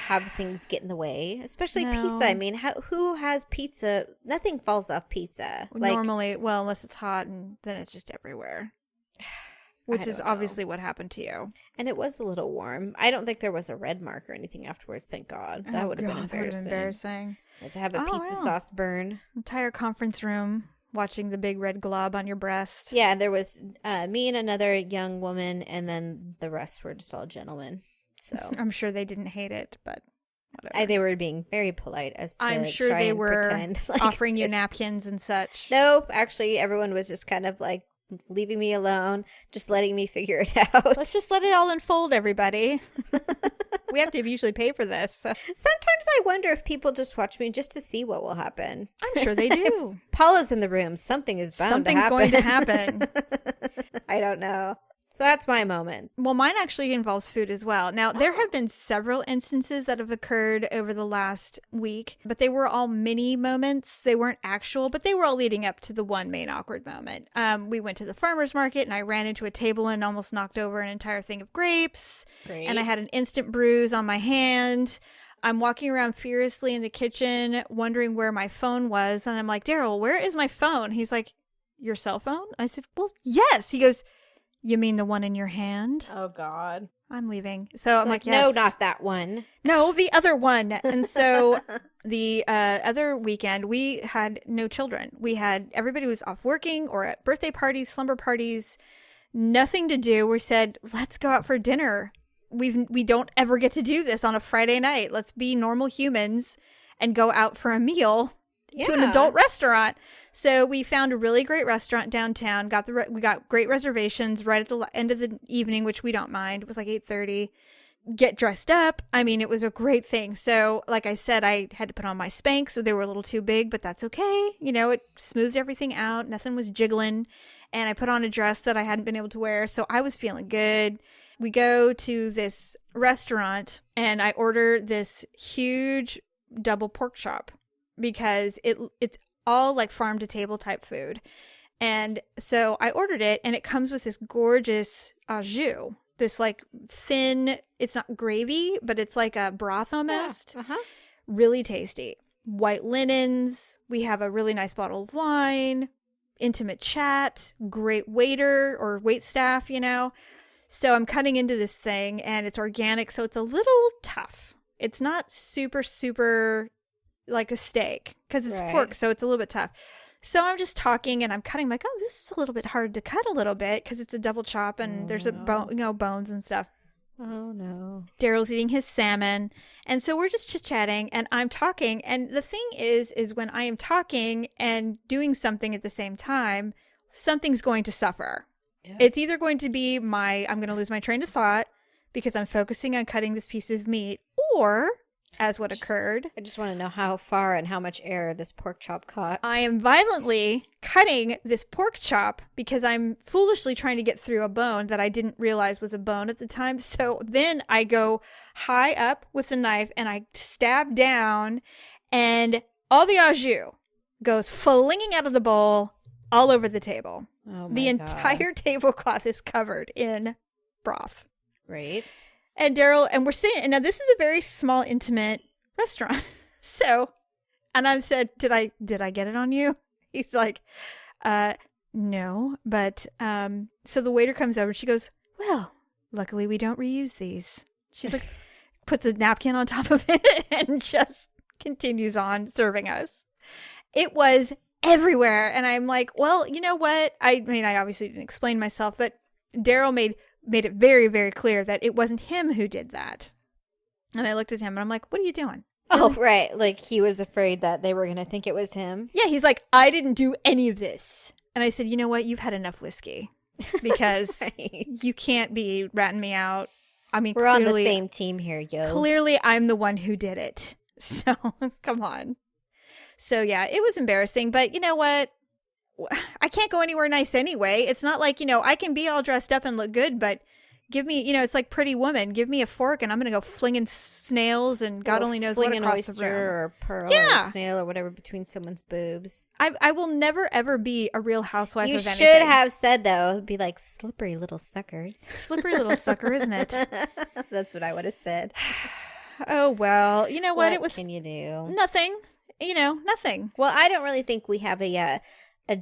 Speaker 3: have things get in the way, especially
Speaker 2: No.
Speaker 3: pizza. I mean, who has pizza? Nothing falls off pizza. Like,
Speaker 2: Normally, well, unless it's hot, and then it's just everywhere. Which is
Speaker 3: don't know.
Speaker 2: obviously what happened to you.
Speaker 3: And it was a little warm. I don't think there was a red mark or anything afterwards, thank God. That would have been
Speaker 2: That would have been
Speaker 3: embarrassing.
Speaker 2: embarrassing.
Speaker 3: To have a pizza
Speaker 2: wow.
Speaker 3: sauce burn.
Speaker 2: Entire conference room watching the big red glob on your breast.
Speaker 3: Yeah, there was me and another young woman, and then the rest were just all gentlemen. So
Speaker 2: I'm sure they didn't hate it, but whatever.
Speaker 3: they were being very polite as to
Speaker 2: I'm sure
Speaker 3: try
Speaker 2: they
Speaker 3: and
Speaker 2: were
Speaker 3: pretend like
Speaker 2: offering you napkins and such.
Speaker 3: Nope, actually, everyone was just kind of like leaving me alone, just letting me figure it out.
Speaker 2: Let's just let it all unfold, everybody. We have to usually pay for this. So.
Speaker 3: Sometimes I wonder if people just watch me just to see what will happen.
Speaker 2: I'm sure they do.
Speaker 3: Paula's in the room. Something is bound
Speaker 2: Something's
Speaker 3: to happen.
Speaker 2: going to happen.
Speaker 3: I don't know. So that's my moment.
Speaker 2: Well, mine actually involves food as well. Now, there have been several instances that have occurred over the last week, but they were all mini moments. They weren't actual, but they were all leading up to the one main awkward moment. We went to the farmer's market and I ran into a table and almost knocked over an entire thing of grapes.
Speaker 3: Great.
Speaker 2: And I had an instant bruise on my hand. I'm walking around furiously in the kitchen, wondering where my phone was. And I'm like, Daryl, where is my phone? He's like, your cell phone? I said, well, yes. He goes, you mean the one in your hand?
Speaker 3: Oh, God.
Speaker 2: I'm leaving. So I'm like,
Speaker 3: No,
Speaker 2: yes.
Speaker 3: not that one.
Speaker 2: No, the other one. And so the other weekend, we had no children. Everybody was off working or at birthday parties, slumber parties, nothing to do. We said, let's go out for dinner. We don't ever get to do this on a Friday night. Let's be normal humans and go out for a meal to an
Speaker 3: Yeah.
Speaker 2: adult restaurant. So we found a really great restaurant downtown. We got great reservations right at the end of the evening, which we don't mind. It was like 8:30. Get dressed up. I mean, it was a great thing. So, like I said, I had to put on my Spanx, so they were a little too big, but that's okay. You know, it smoothed everything out. Nothing was jiggling. And I put on a dress that I hadn't been able to wear, so I was feeling good. We go to this restaurant, and I order this huge double pork chop because it's all like farm to table type food. And so I ordered it, and it comes with this gorgeous au jus. This like thin, it's not gravy, but it's like a broth almost.
Speaker 3: Yeah. Uh-huh.
Speaker 2: Really tasty. White linens. We have a really nice bottle of wine. Intimate chat. Great waiter or wait staff, you know. So I'm cutting into this thing, and it's organic, so it's a little tough. It's not super, super like a steak because it's
Speaker 3: Right.
Speaker 2: pork, so it's a little bit tough. So I'm just talking and I'm cutting like, oh, this is a little bit hard to cut a little bit because it's a double chop and there's bones and stuff.
Speaker 3: Oh, no.
Speaker 2: Daryl's eating his salmon. And so we're just chit-chatting and I'm talking. And the thing is when I am talking and doing something at the same time, something's going to suffer.
Speaker 3: Yes.
Speaker 2: It's either going to be I'm going to lose my train of thought because I'm focusing on cutting this piece of meat, or as what occurred,
Speaker 3: I just want to know how far and how much air this pork chop caught.
Speaker 2: I am violently cutting this pork chop because I'm foolishly trying to get through a bone that I didn't realize was a bone at the time. So then I go high up with the knife and I stab down, and all the au jus goes flinging out of the bowl all over the table.
Speaker 3: Oh,
Speaker 2: The
Speaker 3: my God.
Speaker 2: entire tablecloth is covered in broth.
Speaker 3: Great.
Speaker 2: And Daryl, and we're sitting, and now this is a very small, intimate restaurant. So, and I said, did I get it on you? He's like, no, but, so the waiter comes over and she goes, well, luckily we don't reuse these. She's like, puts a napkin on top of it and just continues on serving us. It was everywhere. And I'm like, well, you know what? I mean, I obviously didn't explain myself, but Daryl made it very, very clear that it wasn't him who did that. And I looked at him and I'm like, what are you doing?
Speaker 3: Oh, right. Like he was afraid that they were going to think it was him.
Speaker 2: Yeah, he's like, I didn't do any of this. And I said, you know what? You've had enough whiskey because
Speaker 3: Right.
Speaker 2: you can't be ratting me out. I mean,
Speaker 3: We're on
Speaker 2: clearly,
Speaker 3: the same team here, yo.
Speaker 2: Clearly, I'm the one who did it. So, come on. So, yeah, it was embarrassing. But you know what? I can't go anywhere nice anyway. It's not like, I can be all dressed up and look good, but give me, it's like Pretty Woman. Give me a fork and I'm going to go flinging snails and God only knows what
Speaker 3: Fling an
Speaker 2: across the
Speaker 3: oyster
Speaker 2: room.
Speaker 3: or pearl
Speaker 2: Yeah.
Speaker 3: or snail or whatever between someone's boobs.
Speaker 2: I will never, ever be a real housewife
Speaker 3: You
Speaker 2: of
Speaker 3: should
Speaker 2: anything.
Speaker 3: have said, though, it'd be like slippery little suckers.
Speaker 2: Slippery little sucker, isn't it?
Speaker 3: That's what I would have said.
Speaker 2: Oh, well. You know what? It was
Speaker 3: can you do?
Speaker 2: nothing. Nothing.
Speaker 3: Well, I don't really think we have a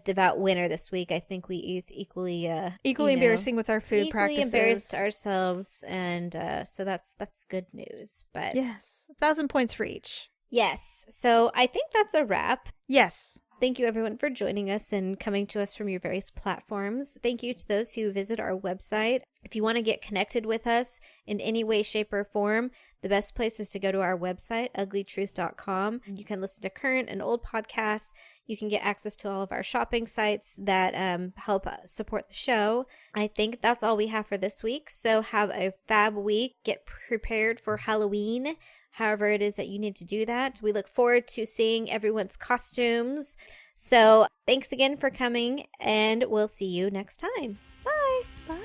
Speaker 3: devout winner this week. I think we equally
Speaker 2: Embarrassing with our food practices.
Speaker 3: Equally embarrassed ourselves, and so that's good news. But
Speaker 2: yes, 1,000 points for each.
Speaker 3: Yes, so I think that's a wrap.
Speaker 2: Yes.
Speaker 3: Thank you, everyone, for joining us and coming to us from your various platforms. Thank you to those who visit our website. If you want to get connected with us in any way, shape, or form, the best place is to go to our website, uglytruth.com. You can listen to current and old podcasts. You can get access to all of our shopping sites that help support the show. I think that's all we have for this week. So have a fab week. Get prepared for Halloween. However it is that you need to do that. We look forward to seeing everyone's costumes. So thanks again for coming, and we'll see you next time. Bye.
Speaker 2: Bye.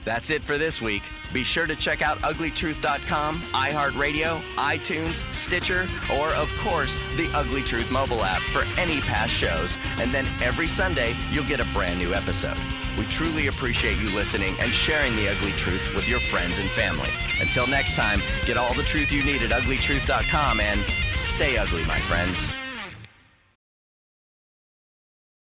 Speaker 1: That's it for this week. Be sure to check out uglytruth.com, iHeartRadio, iTunes, Stitcher, or, of course, the Ugly Truth mobile app for any past shows. And then every Sunday, you'll get a brand new episode. We truly appreciate you listening and sharing the Ugly Truth with your friends and family. Until next time, get all the truth you need at uglytruth.com and stay ugly, my friends.